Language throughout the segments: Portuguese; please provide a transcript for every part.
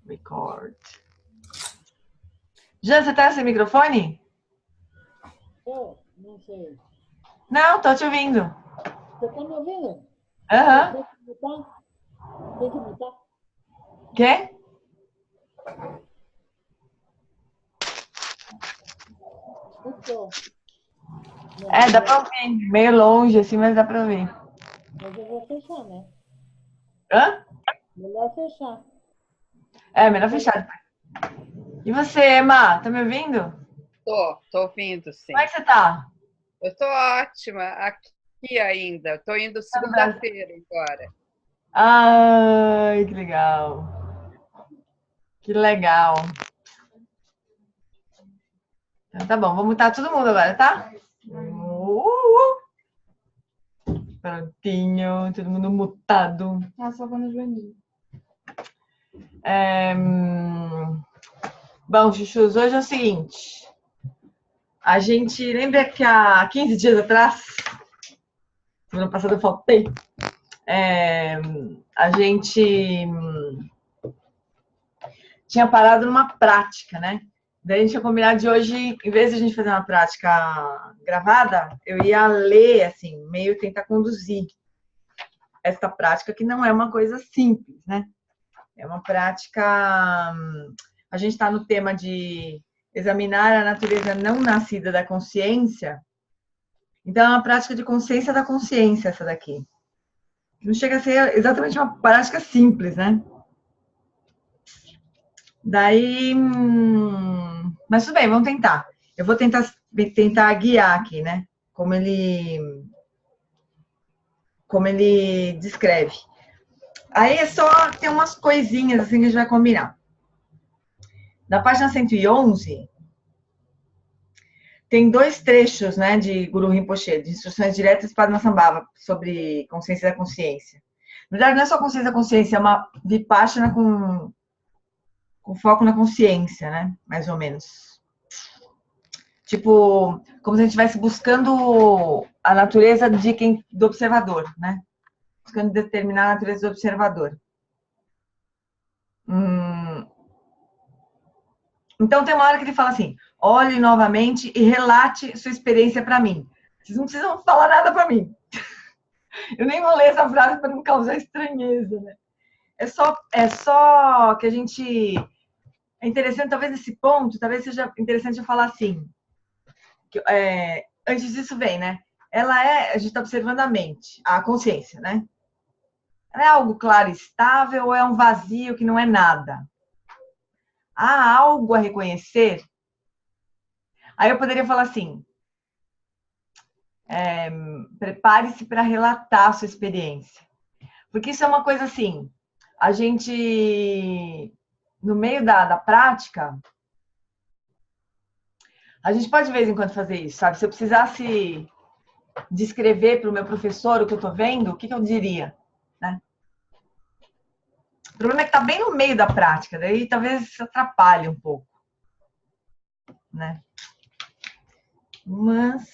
Record. Jean, você tá sem microfone? Não sei. Não, tô te ouvindo. Você tá me ouvindo? Aham. Tem que mutar? Tem que mutar? Quê? Estou. É, dá pra ouvir. Meio longe, assim, mas dá pra ouvir. Mas eu vou fechar, né? Hã? Melhor fechar. É, melhor fechar. E você, Emma, tá me ouvindo? Tô ouvindo, Como é sim. que você tá? Eu tô ótima aqui ainda. Tô indo Tá no Brasil? segunda-feira agora. Ai, que legal. Que legal. Então, tá bom, vamos mutar todo mundo agora, tá? Prontinho, todo mundo mutado. Só quando o Joaninho. Bom, chuchus, hoje é o seguinte. A gente lembra que há 15 dias atrás, semana passada eu faltei, a gente tinha parado numa prática, né? Daí a gente ia combinar de hoje, em vez de a gente fazer uma prática gravada, eu ia ler, assim, meio tentar conduzir esta prática, que não é uma coisa simples, né? É uma prática... A gente está no tema de examinar a natureza não nascida da consciência. Então, é uma prática de consciência da consciência, essa daqui. Não chega a ser exatamente uma prática simples, né? Daí... Mas tudo bem, vamos tentar. Eu vou tentar guiar aqui, né? Como ele descreve. Aí é só ter umas coisinhas assim que a gente vai combinar. Na página 111, tem dois trechos, né, de Guru Rinpoche, de instruções diretas para Padmasambhava, sobre consciência da consciência. Na verdade, não é só consciência da consciência, é uma vipassana com foco na consciência, né, mais ou menos. Tipo, como se a gente estivesse buscando a natureza do observador, né? Buscando determinar a natureza do observador. Então, tem uma hora que ele fala assim, olhe novamente e relate sua experiência para mim. Vocês não precisam falar nada para mim. Eu nem vou ler essa frase para não causar estranheza, né? É só que a gente... É interessante, talvez nesse ponto, talvez seja interessante eu falar assim. Que, antes disso vem, né? A gente está observando a mente, a consciência, né? Ela é algo claro e estável ou é um vazio que não é nada? Há algo a reconhecer? Aí eu poderia falar assim, prepare-se para relatar a sua experiência. Porque isso é uma coisa assim, a gente, no meio da prática, a gente pode de vez em quando fazer isso, sabe? Se eu precisasse descrever para o meu professor o que eu estou vendo, o que eu diria, né? O problema é que está bem no meio da prática, daí talvez isso atrapalhe um pouco, né? Mas...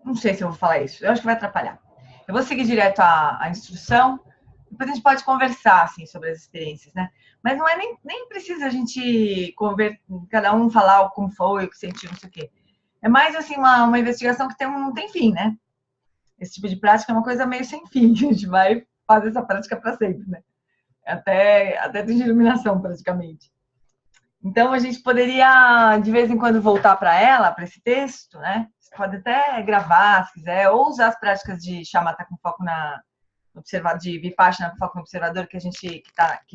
Não sei se eu vou falar isso. Eu acho que vai atrapalhar. Eu vou seguir direto a instrução. Depois a gente pode conversar assim, sobre as experiências, né? Mas não é nem precisa a gente cada um falar como foi, o que sentiu, não sei o quê. É mais assim uma investigação que não tem fim, né? Esse tipo de prática é uma coisa meio sem fim. A gente vai fazer essa prática para sempre, né? Até atingir iluminação, praticamente. Então, a gente poderia, de vez em quando, voltar para ela, para esse texto, né? Você pode até gravar, se quiser, ou usar as práticas de chamata com foco no observador, de vipassana com foco no observador, que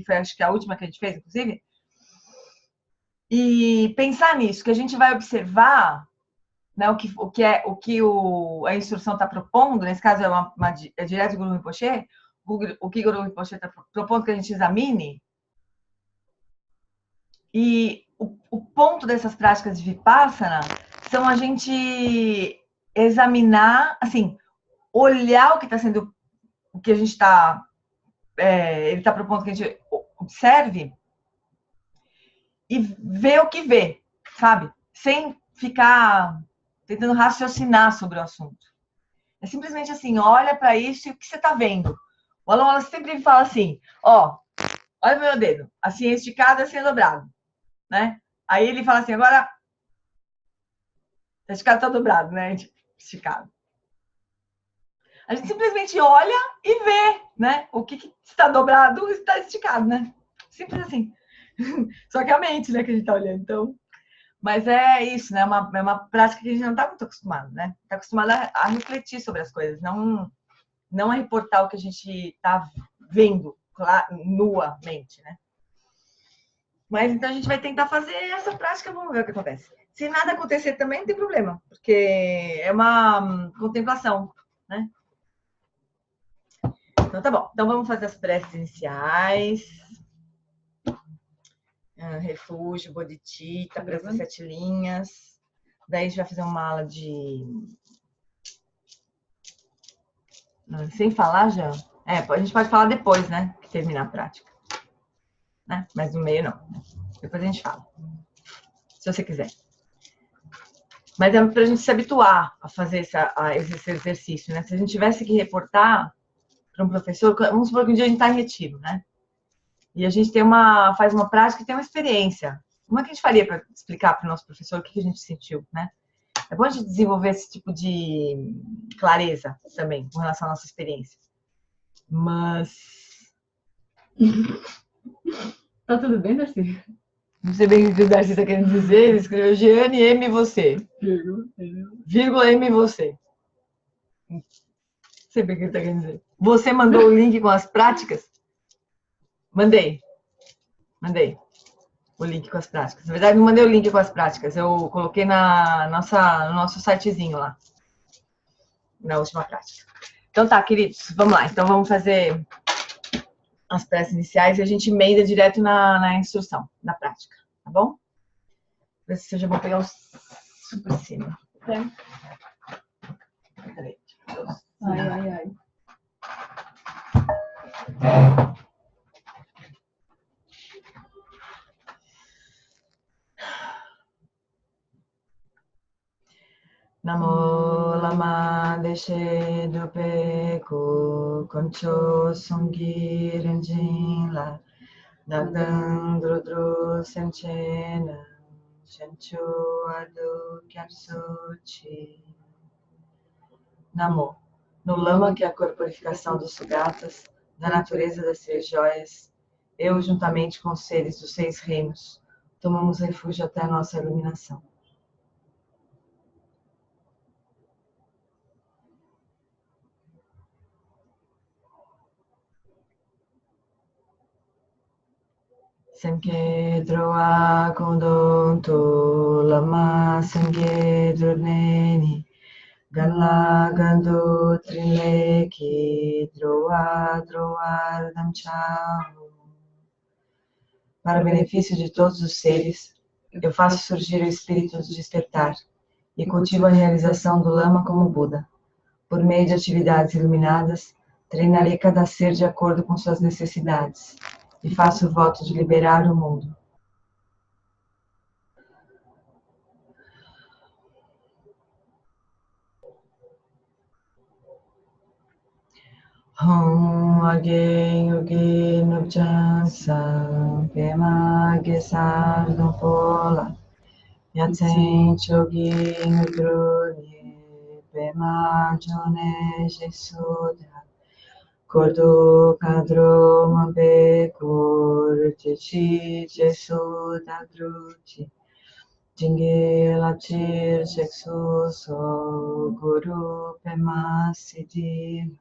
foi, acho que a última que a gente fez, inclusive. E pensar nisso, que a gente vai observar, né, o que a instrução está propondo, nesse caso é direto do Guru Rinpoche, o que o Guru Rinpoche está propondo que a gente examine. E o ponto dessas práticas de Vipassana são a gente examinar, assim, olhar o que está sendo, o que a gente está, ele está propondo que a gente observe e ver o que vê, sabe? Sem ficar tentando raciocinar sobre o assunto. É simplesmente assim, olha para isso e o que você está vendo. O aluno sempre fala assim, ó, olha o meu dedo, assim é esticado, assim é dobrado, né? Aí ele fala assim, agora, tá esticado, tá dobrado, né? Esticado. A gente simplesmente olha e vê, né? O que está dobrado está esticado, né? Simples assim. Só que a mente, né, que a gente tá olhando, então... Mas é isso, né? É uma prática que a gente não está muito acostumado, né? Está acostumado a refletir sobre as coisas, não a reportar o que a gente está vendo nuamente, né? Mas então a gente vai tentar fazer essa prática, vamos ver o que acontece. Se nada acontecer também, não tem problema, porque é uma contemplação, né? Então tá bom. Então vamos fazer as preces iniciais. Refúgio, bodhicitta, prece das 7 linhas. Daí a gente vai fazer uma aula de... Sem falar já? A gente pode falar depois, né? Que terminar a prática. Né? Mas no meio não. Depois a gente fala. Se você quiser. Mas é para a gente se habituar a fazer esse exercício, né? Se a gente tivesse que reportar para um professor, vamos supor que um dia a gente está em retiro, né? E a gente faz uma prática e tem uma experiência. Como é que a gente faria para explicar para o nosso professor o que a gente sentiu, né? É bom a gente desenvolver esse tipo de clareza também com relação à nossa experiência. Mas... Tá tudo bem, Darcy? Não sei bem o que o Darcy está querendo dizer. Ele escreveu Giane M você. Vírgula M você. Não sei bem o que ele está querendo dizer. Você mandou o link com as práticas? Mandei. O link com as práticas. Na verdade, não mandei o link com as práticas. Eu coloquei no nosso sitezinho lá. Na última prática. Então tá, queridos. Vamos lá. Então vamos fazer as preces iniciais e a gente emenda direto na instrução, na prática. Tá bom? Ver se eu já vou pegar o super cima. Peraí. Ai. Namo lama deshe dupe ko koncho songi renjin la nagdang drudru senchena chenchu adu kyapsuchi. Namo, no lama que é a corporificação dos sugatas, da natureza das 3 joias, eu juntamente com os seres dos 6 reinos, tomamos refúgio até a nossa iluminação. Sankedroa kondonto lama sangedroneni Gala gando trileki droar damchao. Para o benefício de todos os seres, eu faço surgir o espírito do despertar e cultivo a realização do lama como Buda. Por meio de atividades iluminadas, treinarei cada ser de acordo com suas necessidades e faço o voto de liberar o mundo. Hum alguém alguém no chansa pema gesar no pola yatzen chogi no drone pema jone jesuda cordo cadro mabe cor chichi jesuda druti Jingue latir sexo so guru pema siddhi.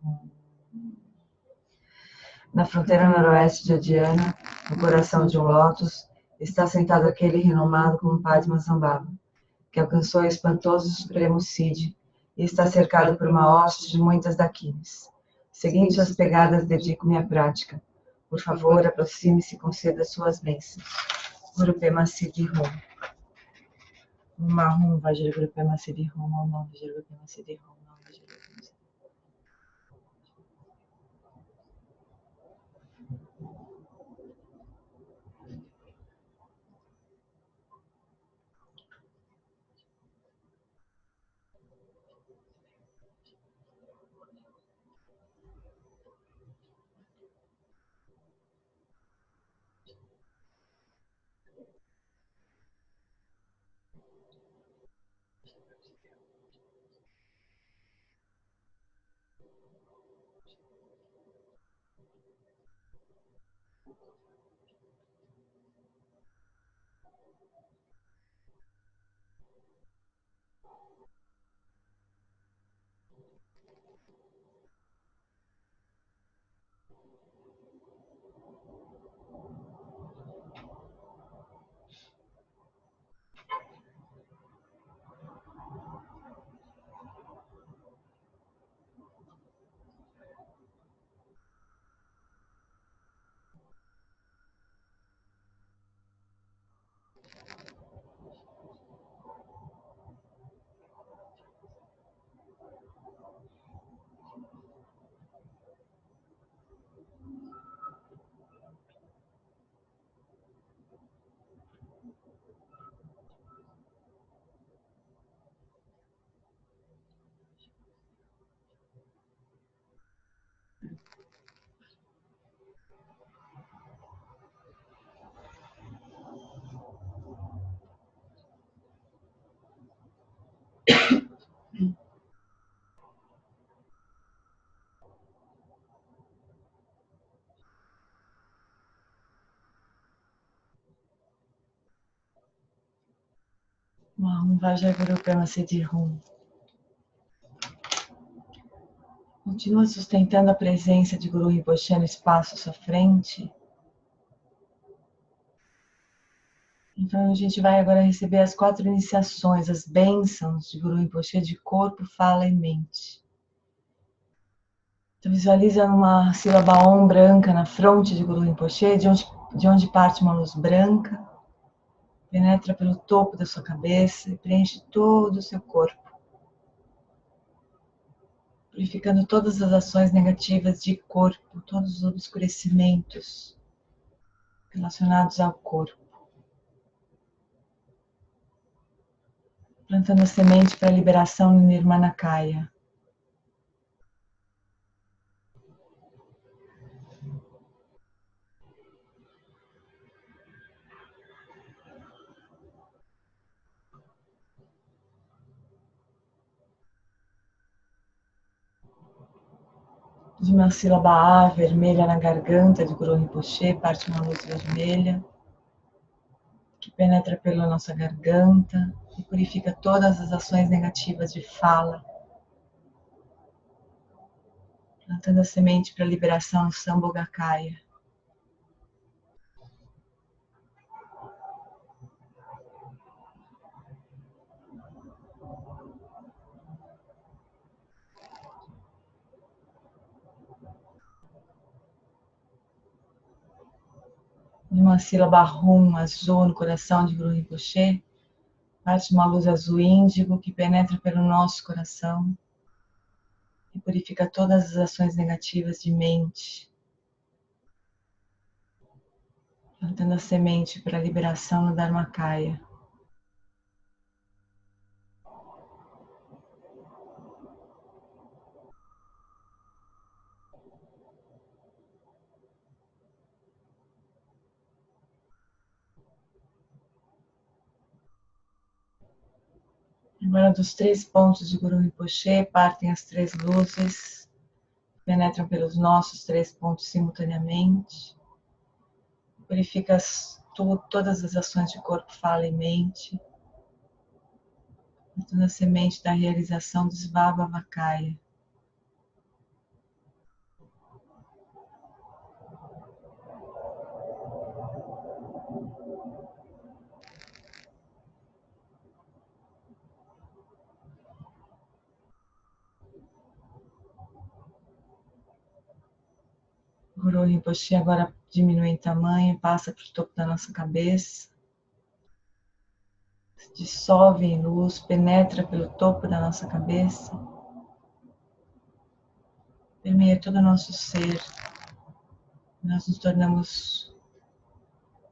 Na fronteira noroeste de Adiana, no coração de um lótus, está sentado aquele renomado como Padmasambhava, que alcançou o espantoso supremo Siddhi e está cercado por uma hoste de muitas dakinis. Seguindo suas pegadas, dedico-me à prática. Por favor, aproxime-se e conceda suas bênçãos. Guru Pema Siddhi Hum. Mahum Vajra Guru Pema Siddhi Hum. Om Vajra Guru Pema Siddhi Hum. Om Vajra Guru Pema Siddhi Hum. Mahum Vajraguru Pema Siddhi Hum. Continua sustentando a presença de Guru Rinpoche no espaço à sua frente. Então a gente vai agora receber as 4 iniciações, as bênçãos de Guru Rinpoche de corpo, fala e mente. Então visualiza uma sílaba Om branca na fronte de Guru Rinpoche, de onde parte uma luz branca, penetra pelo topo da sua cabeça e preenche todo o seu corpo, purificando todas as ações negativas de corpo, todos os obscurecimentos relacionados ao corpo. Plantando a semente para a liberação no Nirmanakaya. De uma sílaba A vermelha na garganta de Guru Rinpoche, parte uma luz vermelha, que penetra pela nossa garganta e purifica todas as ações negativas de fala, plantando a semente para a liberação no Sambhogakaya. De uma sílaba Hum azul no coração de Guru Rinpoche, parte uma luz azul índigo que penetra pelo nosso coração e purifica todas as ações negativas de mente, plantando a semente para a liberação no Dharmakaya. Agora dos 3 pontos de Guru Rinpoche partem as 3 luzes, penetram pelos nossos 3 pontos simultaneamente, purifica todas as ações de corpo, fala e mente, plantando a semente da realização do Svabhavakaya. Guru Rinpoche agora diminui em tamanho, passa para o topo da nossa cabeça, se dissolve em luz, penetra pelo topo da nossa cabeça, permeia todo o nosso ser. Nós nos tornamos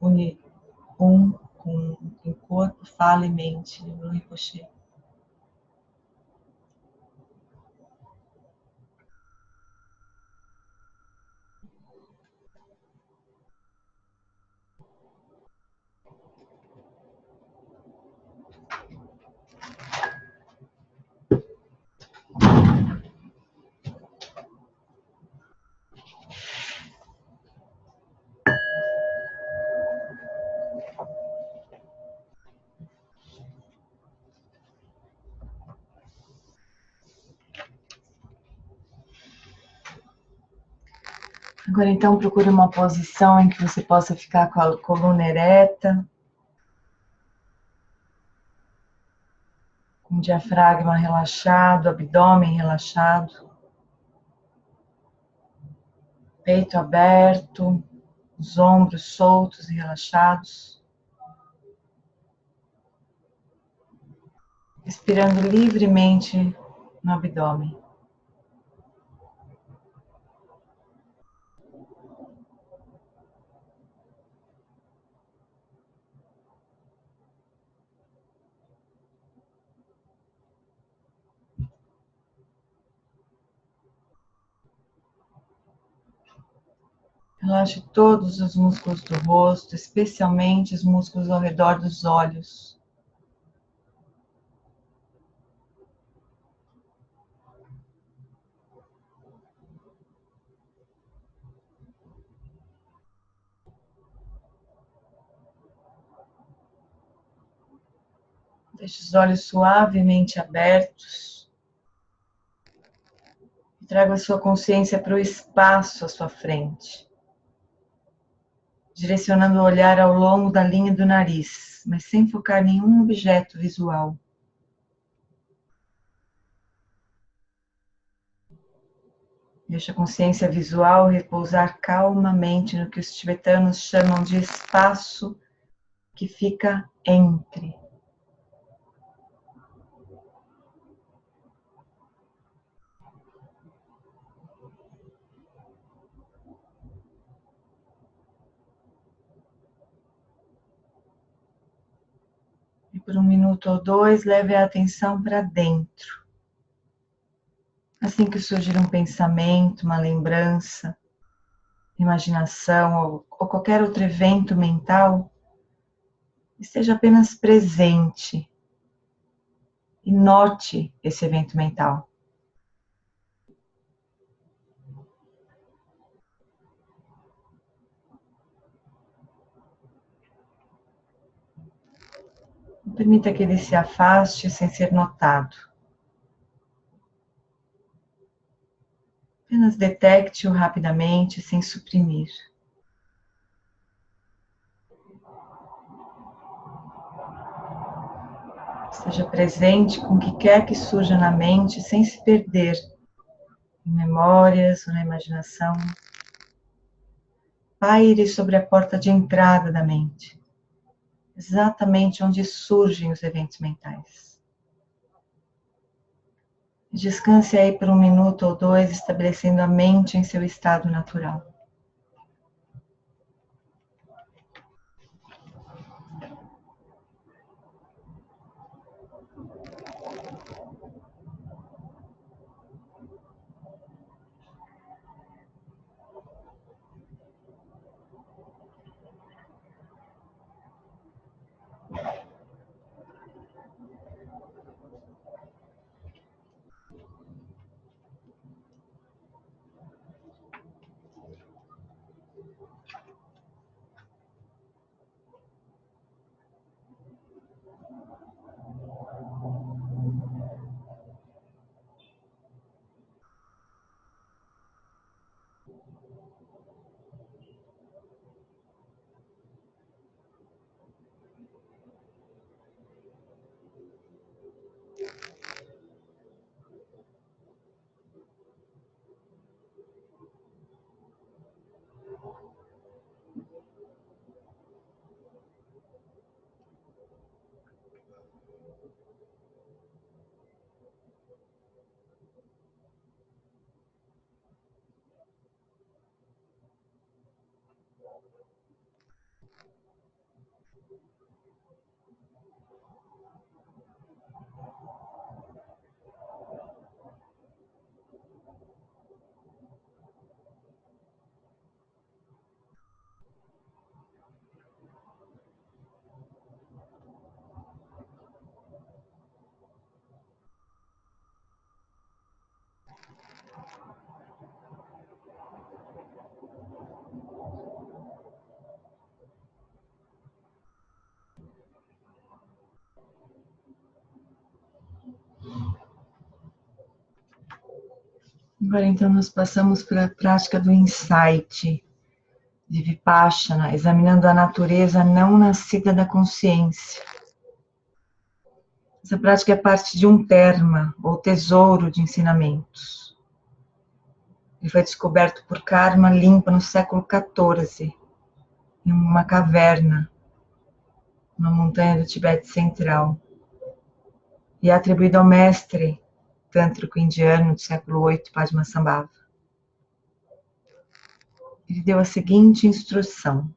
um com corpo, fala e mente, Guru Rinpoche. Agora então procure uma posição em que você possa ficar com a coluna ereta, com o diafragma relaxado, abdômen relaxado, peito aberto, os ombros soltos e relaxados. Respirando livremente no abdômen. Relaxe todos os músculos do rosto, especialmente os músculos ao redor dos olhos. Deixe os olhos suavemente abertos. E traga a sua consciência para o espaço à sua frente, direcionando o olhar ao longo da linha do nariz, mas sem focar em nenhum objeto visual. Deixe a consciência visual repousar calmamente no que os tibetanos chamam de espaço que fica entre. E por 1 minuto ou 2, leve a atenção para dentro. Assim que surgir um pensamento, uma lembrança, imaginação ou qualquer outro evento mental, esteja apenas presente e note esse evento mental. Permita que ele se afaste sem ser notado. Apenas detecte-o rapidamente, sem suprimir. Esteja presente com o que quer que surja na mente, sem se perder em memórias ou na imaginação. Paire sobre a porta de entrada da mente, exatamente onde surgem os eventos mentais. Descanse aí por 1 minuto ou 2, estabelecendo a mente em seu estado natural. Agora, então, nós passamos para a prática do insight, de Vipassana, examinando a natureza não nascida da consciência. Essa prática é parte de um terma, ou tesouro de ensinamentos. Ele foi descoberto por Karma Limpa no século XIV, em uma caverna, numa montanha do Tibete Central, e é atribuído ao mestre tântrico indiano do século VIII, Padmasambhava. Ele deu a seguinte instrução: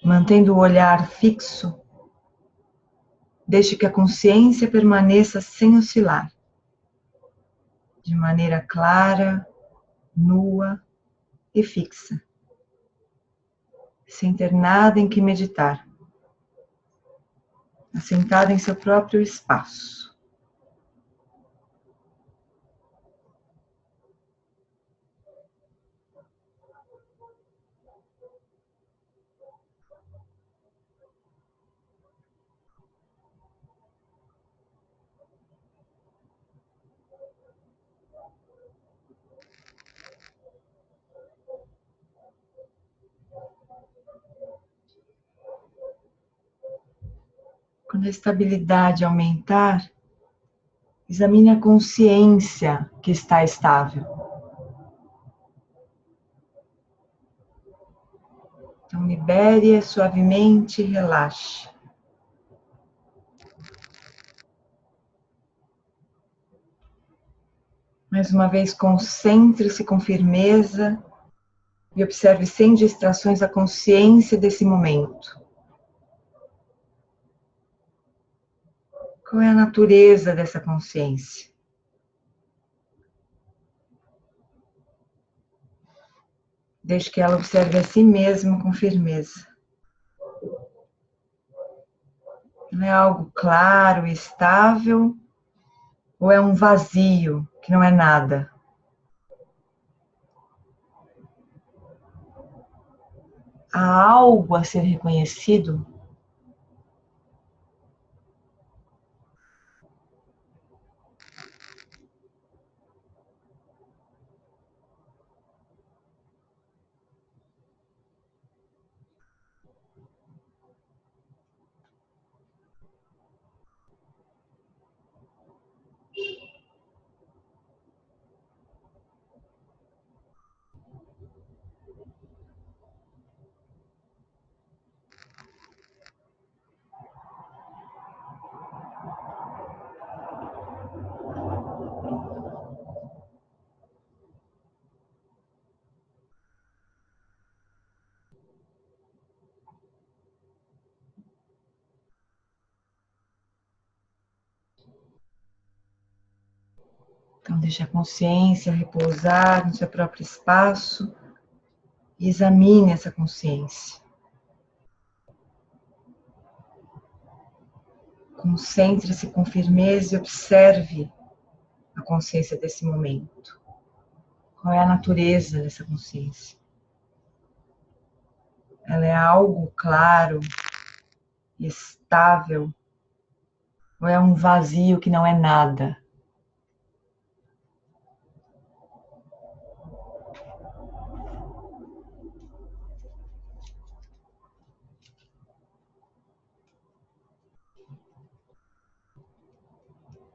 mantendo o olhar fixo, deixe que a consciência permaneça sem oscilar, de maneira clara, nua e fixa, sem ter nada em que meditar, assentada em seu próprio espaço. Quando a estabilidade aumentar, examine a consciência que está estável. Então, libere suavemente e relaxe. Mais uma vez, concentre-se com firmeza e observe sem distrações a consciência desse momento. Qual é a natureza dessa consciência? Deixe que ela observe a si mesma com firmeza. Não é algo claro e estável, ou é um vazio que não é nada? Há algo a ser reconhecido? Então, deixe a consciência repousar no seu próprio espaço e examine essa consciência. Concentre-se com firmeza e observe a consciência desse momento. Qual é a natureza dessa consciência? Ela é algo claro e estável? Ou é um vazio que não é nada?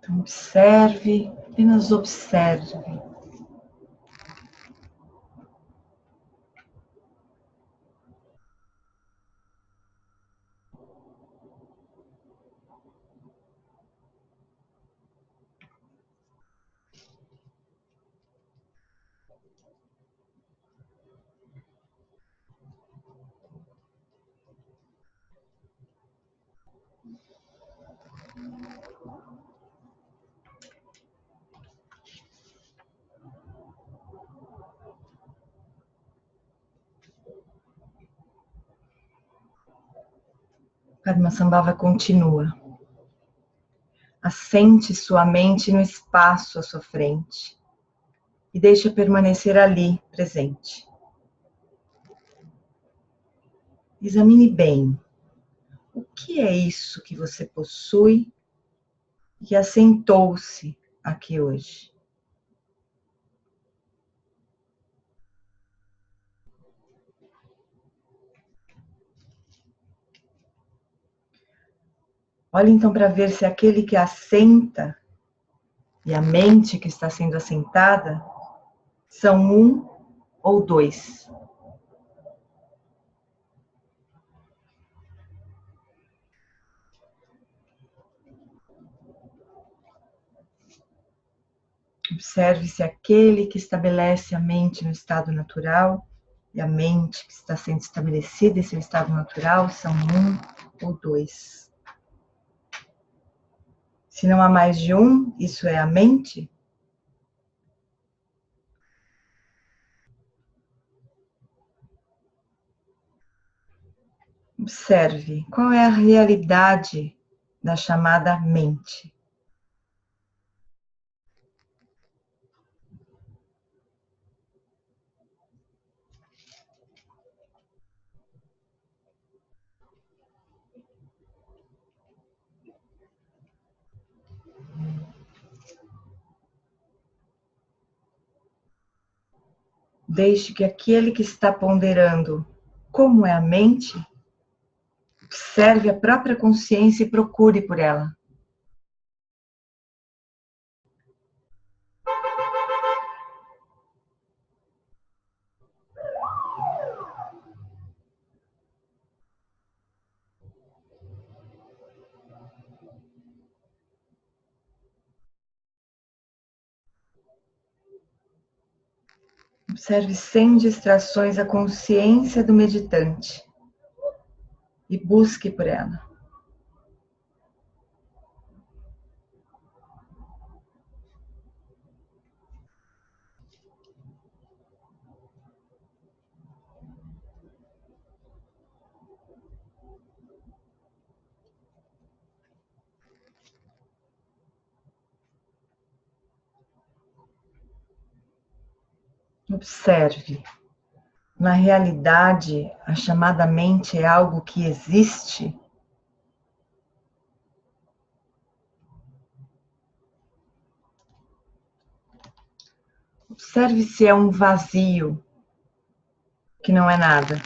Então, observe, apenas observe. Padmasambhava continua. Assente sua mente no espaço à sua frente e deixe-a permanecer ali, presente. Examine bem o que é isso que você possui e assentou-se aqui hoje. Olhe então para ver se aquele que assenta e a mente que está sendo assentada são um ou dois. Observe se aquele que estabelece a mente no estado natural e a mente que está sendo estabelecida em seu estado natural são um ou dois. Se não há mais de um, isso é a mente. Observe qual é a realidade da chamada mente. Deixe que aquele que está ponderando como é a mente, observe a própria consciência e procure por ela. Observe sem distrações a consciência do meditante e busque por ela. Observe. Na realidade, a chamada mente é algo que existe. Observe se é um vazio, que não é nada.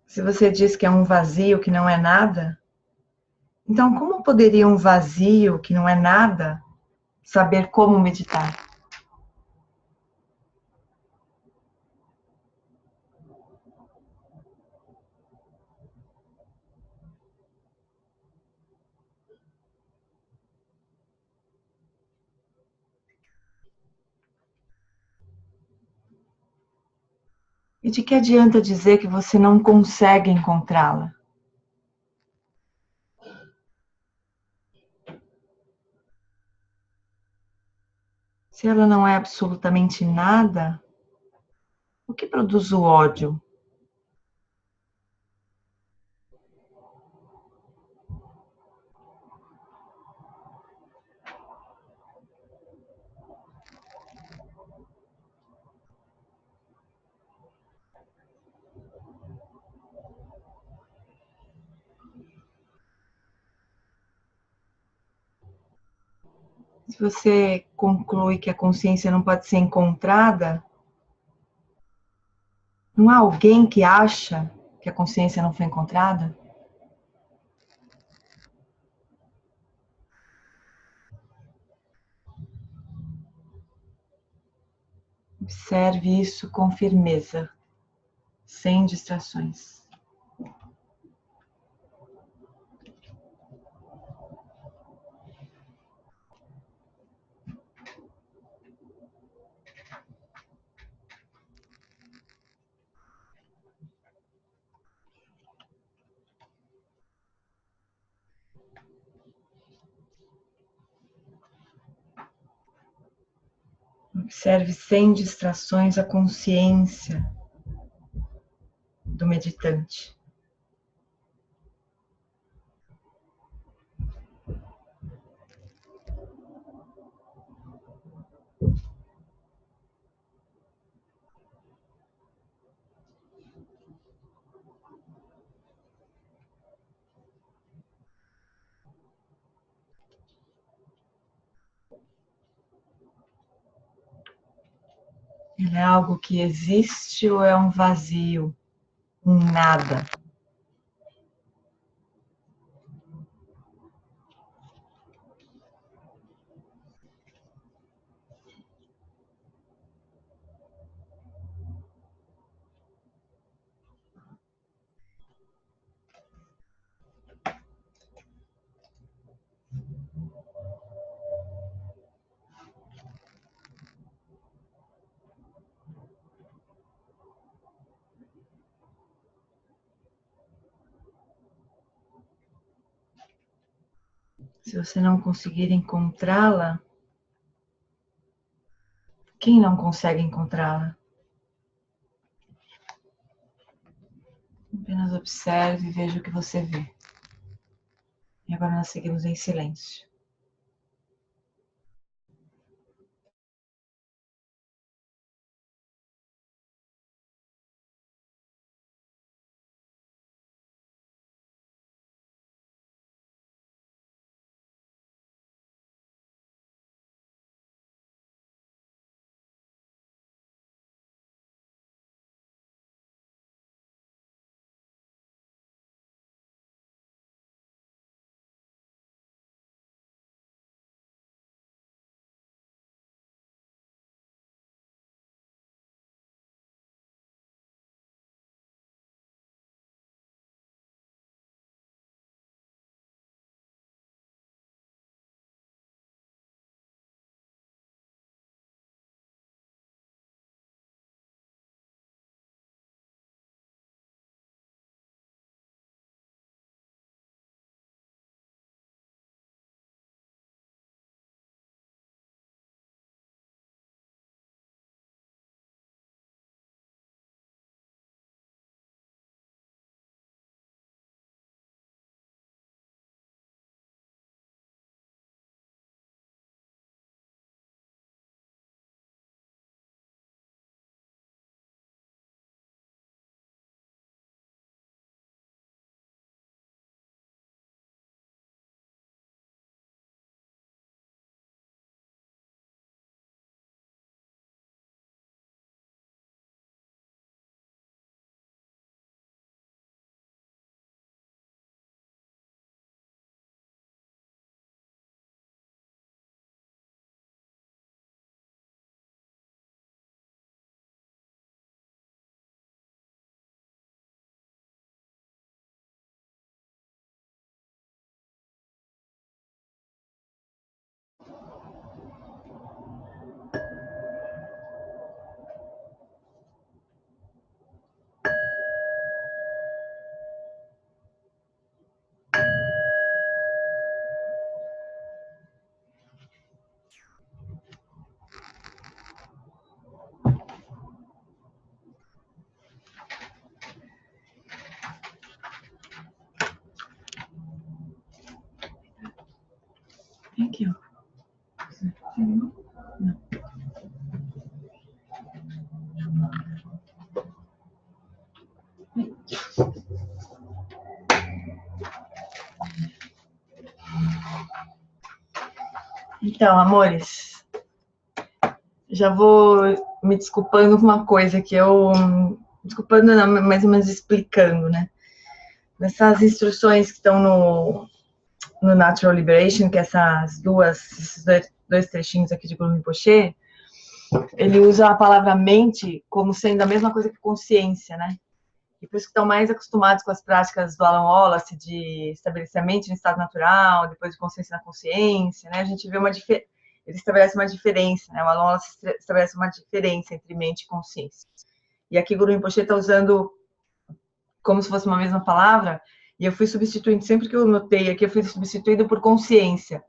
Se você diz que é um vazio que não é nada, então como poderia um vazio que não é nada saber como meditar? E de que adianta dizer que você não consegue encontrá-la? Se ela não é absolutamente nada, o que produz o ódio? Se você conclui que a consciência não pode ser encontrada, não há alguém que acha que a consciência não foi encontrada? Observe isso com firmeza, sem distrações. Observe sem distrações a consciência do meditante. Ele é algo que existe ou é um vazio, um nada? Se você não conseguir encontrá-la, quem não consegue encontrá-la? Apenas observe e veja o que você vê. E agora nós seguimos em silêncio. Aqui, ó. Não. Então, amores, já vou me desculpando com uma coisa que eu... Desculpando não, mais ou menos explicando, né? Nessas instruções que estão no Natural Liberation, que é esses dois trechinhos aqui de Guru Rinpoche, ele usa a palavra mente como sendo a mesma coisa que consciência, né? E por isso que estão mais acostumados com as práticas do Alan Wallace de estabelecer a mente no estado natural, depois de consciência na consciência, né? A gente vê ele estabelece uma diferença, né? O Alan Wallace estabelece uma diferença entre mente e consciência. E aqui Guru Rinpoche está usando como se fosse uma mesma palavra, e eu fui substituindo, sempre que eu notei aqui, eu fui substituindo por consciência.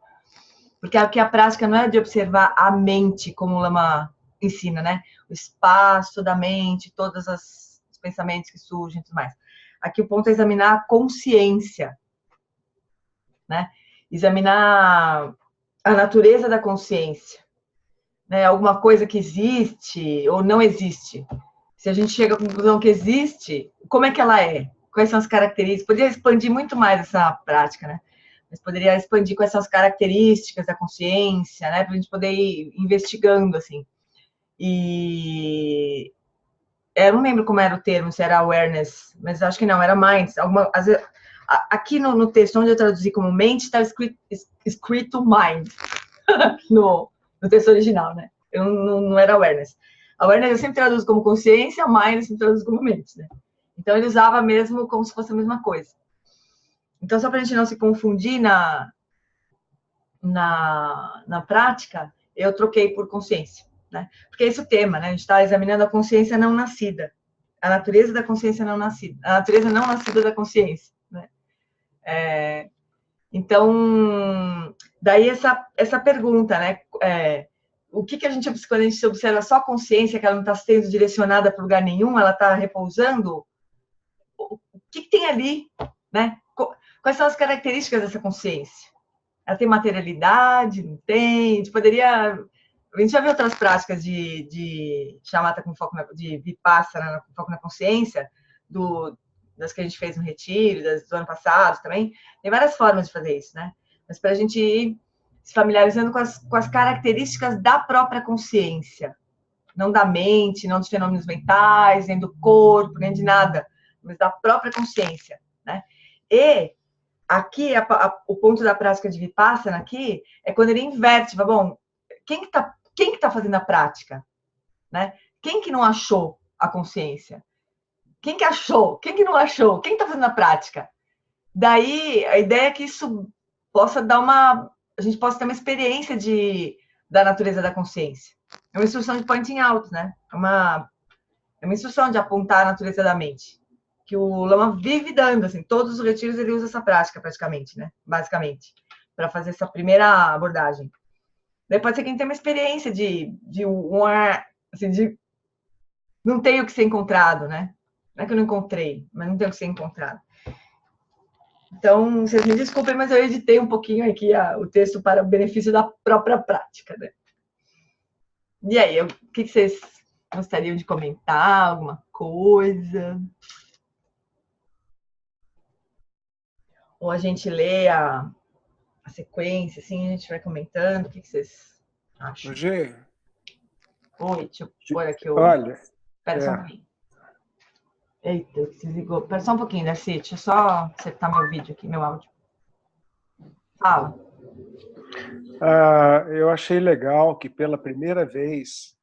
Porque aqui a prática não é de observar a mente, como o Lama ensina, né? O espaço da mente, todos os pensamentos que surgem e tudo mais. Aqui o ponto é examinar a consciência, né? Examinar a natureza da consciência, né? Alguma coisa que existe ou não existe. Se a gente chega à conclusão que existe, como é que ela é? Quais são as características? Poderia expandir muito mais essa prática, né? Mas poderia expandir quais são as características da consciência, né? Para a gente poder ir investigando, assim. E eu não lembro como era o termo, se era awareness, mas acho que não, era mind. Às vezes, aqui no texto, onde eu traduzi como mente, está escrito mind, no texto original, né? Eu não era awareness. Awareness eu sempre traduzo como consciência, mind eu sempre traduzo como mente, né? Então ele usava mesmo como se fosse a mesma coisa. Então, só para a gente não se confundir na prática, eu troquei por consciência, né? Porque é esse o tema, né? A gente está examinando a consciência não nascida, a natureza da consciência não nascida, a natureza não nascida da consciência, né? Então, daí essa pergunta, né? O que a gente, quando a gente observa só a consciência, que ela não está sendo direcionada para lugar nenhum, ela está repousando, o que tem ali, né? Quais são as características dessa consciência? Ela tem materialidade? Não tem? A gente poderia... A gente já viu outras práticas de shamatha com foco de vipassana com foco na consciência, das que a gente fez no retiro, do ano passado também. Tem várias formas de fazer isso, né? Mas para a gente ir se familiarizando com as características da própria consciência. Não da mente, não dos fenômenos mentais, nem do corpo, nem de nada, mas da própria consciência, né? E aqui, o ponto da prática de Vipassana aqui é quando ele inverte, fala, bom, quem que tá fazendo a prática? Né? Quem que não achou a consciência? Quem que achou? Quem que não achou? Quem está fazendo a prática? Daí, a ideia é que isso possa dar a gente possa ter uma experiência da natureza da consciência. É uma instrução de pointing out, né? É uma instrução de apontar a natureza da mente. Que o Lama vive dando, assim, todos os retiros ele usa essa prática praticamente, né? Basicamente, para fazer essa primeira abordagem. Daí pode ser que a gente tenha uma experiência de não tem o que ser encontrado, né? Não é que eu não encontrei, mas não tem o que ser encontrado. Então, vocês me desculpem, mas eu editei um pouquinho aqui o texto para o benefício da própria prática, né? E aí, o que vocês gostariam de comentar? Alguma coisa? Ou a gente lê a sequência, assim, a gente vai comentando. O que vocês acham? Rogê, Oi, deixa eu pôr aqui o... olha... Espera só um pouquinho. Eita, desligou. Espera só um pouquinho, Darcy. Deixa eu só acertar meu vídeo aqui, meu áudio. Fala. Eu achei legal que pela primeira vez,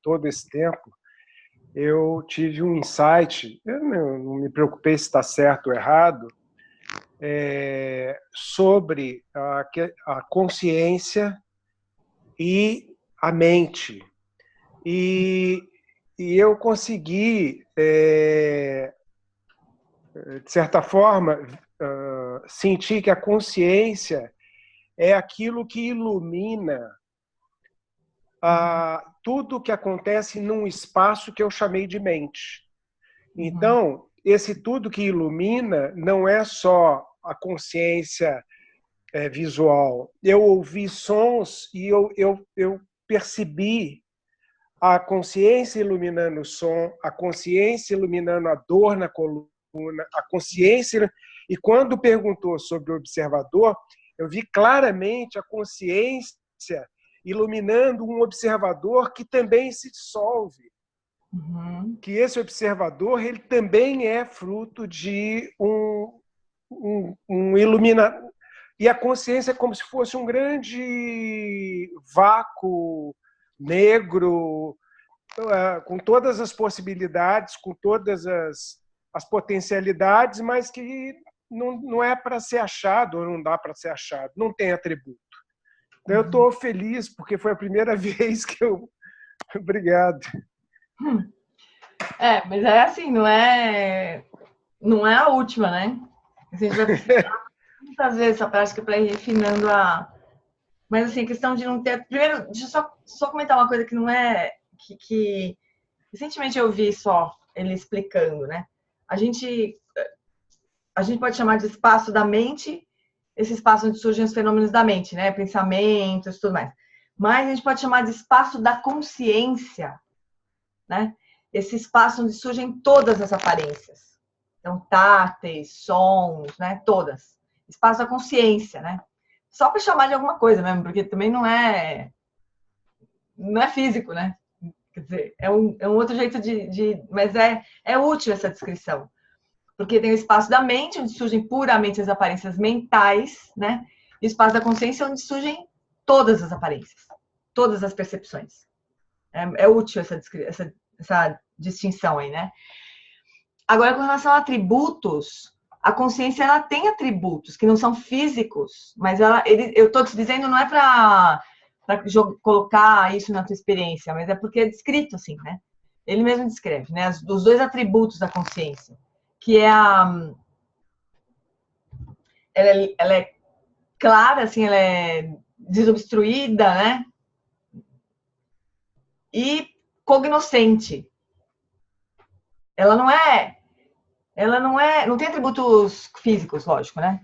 todo esse tempo, eu tive um insight, eu não me preocupei se está certo ou errado, sobre a consciência e a mente. E eu consegui, de certa forma, sentir que a consciência é aquilo que ilumina tudo que acontece num espaço que eu chamei de mente. Então, esse tudo que ilumina não é só a consciência visual. Eu ouvi sons e eu percebi a consciência iluminando o som, a consciência iluminando a dor na coluna, a consciência... E quando perguntou sobre o observador, eu vi claramente a consciência iluminando um observador que também se dissolve. Que esse observador ele também é fruto de um iluminador. E a consciência é como se fosse um grande vácuo negro, com todas as possibilidades, com todas as potencialidades, mas que não é para ser achado, ou não dá para ser achado, não tem atributo. Então, eu estou feliz, porque foi a primeira vez que eu... Obrigado. Mas é assim, não é a última, né? A gente vai precisar muitas vezes essa prática para ir refinando Mas, assim, a questão de não ter... Primeiro, deixa eu só comentar uma coisa que não é... que recentemente eu vi só ele explicando, né? A gente pode chamar de espaço da mente, esse espaço onde surgem os fenômenos da mente, né? Pensamentos e tudo mais. Mas a gente pode chamar de espaço da consciência, né? Esse espaço onde surgem todas as aparências. Então, táteis, sons, né? Todas. Espaço da consciência, né? Só para chamar de alguma coisa mesmo, porque também não é não é físico, né? Quer dizer, é um outro jeito mas é útil essa descrição. Porque tem o espaço da mente, onde surgem puramente as aparências mentais, né? E o espaço da consciência, onde surgem todas as aparências, todas as percepções. É útil essa distinção aí, né? Agora, com relação a atributos, a consciência ela tem atributos que não são físicos, mas eu estou te dizendo não é para colocar isso na tua experiência, mas é porque é descrito assim, né? Ele mesmo descreve, né? Os dois atributos da consciência, que é ela é clara, assim, ela é desobstruída, né? E cognoscente. Ela não tem atributos físicos, lógico, né?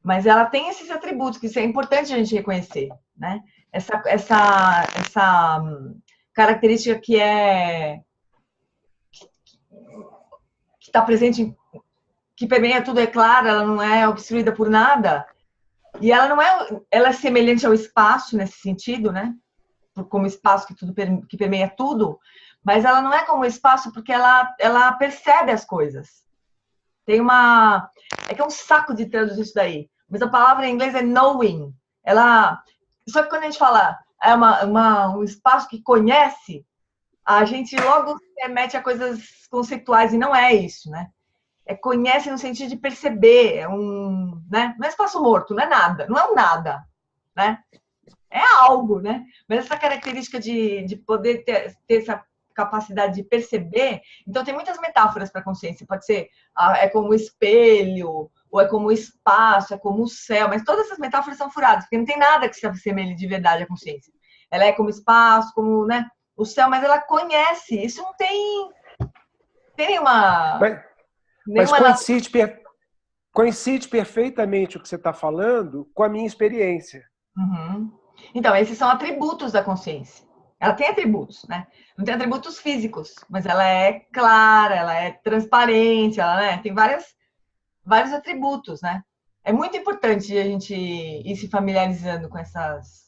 Mas ela tem esses atributos que isso é importante a gente reconhecer, né? Essa característica que está presente, que permeia tudo, é clara, ela não é obstruída por nada. E ela é semelhante ao espaço nesse sentido, né? Como espaço que permeia tudo, mas ela não é como o espaço porque ela percebe as coisas. É que é um saco de traduzir isso daí, mas a palavra em inglês é knowing. Só que quando a gente fala um espaço que conhece, a gente logo se remete a coisas conceituais, e não é isso, né? Conhece no sentido de perceber, né? Não é espaço morto, não é nada, não é um nada, né? É algo, né? Mas essa característica de poder ter essa capacidade de perceber, então tem muitas metáforas para a consciência, pode ser é como o espelho, ou é como o espaço, é como o céu, mas todas essas metáforas são furadas, porque não tem nada que se assemelhe de verdade à consciência. Ela é como espaço, como, né, o céu, mas ela conhece, isso não tem nenhuma... Mas coincide perfeitamente o que você está falando com a minha experiência. Uhum. Então, esses são atributos da consciência. Ela tem atributos, né? Não tem atributos físicos, mas ela é clara, ela é transparente, ela, né, tem vários atributos, né? É muito importante a gente ir se familiarizando com essas...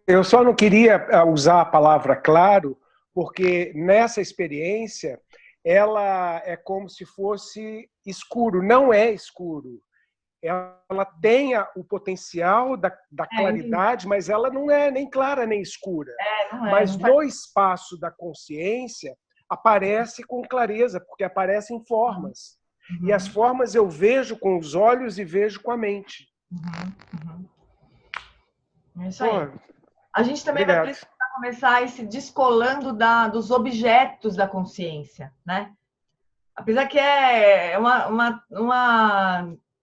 Eu só não queria usar a palavra claro, porque nessa experiência ela é como se fosse escuro. Não é escuro. Ela tem o potencial da claridade, mas ela não é nem clara nem escura. Mas no espaço da consciência aparece com clareza, porque aparecem formas. E as formas eu vejo com os olhos e vejo com a mente. É isso aí. A gente também vai precisar começar esse descolando dos objetos da consciência, né? Apesar que é uma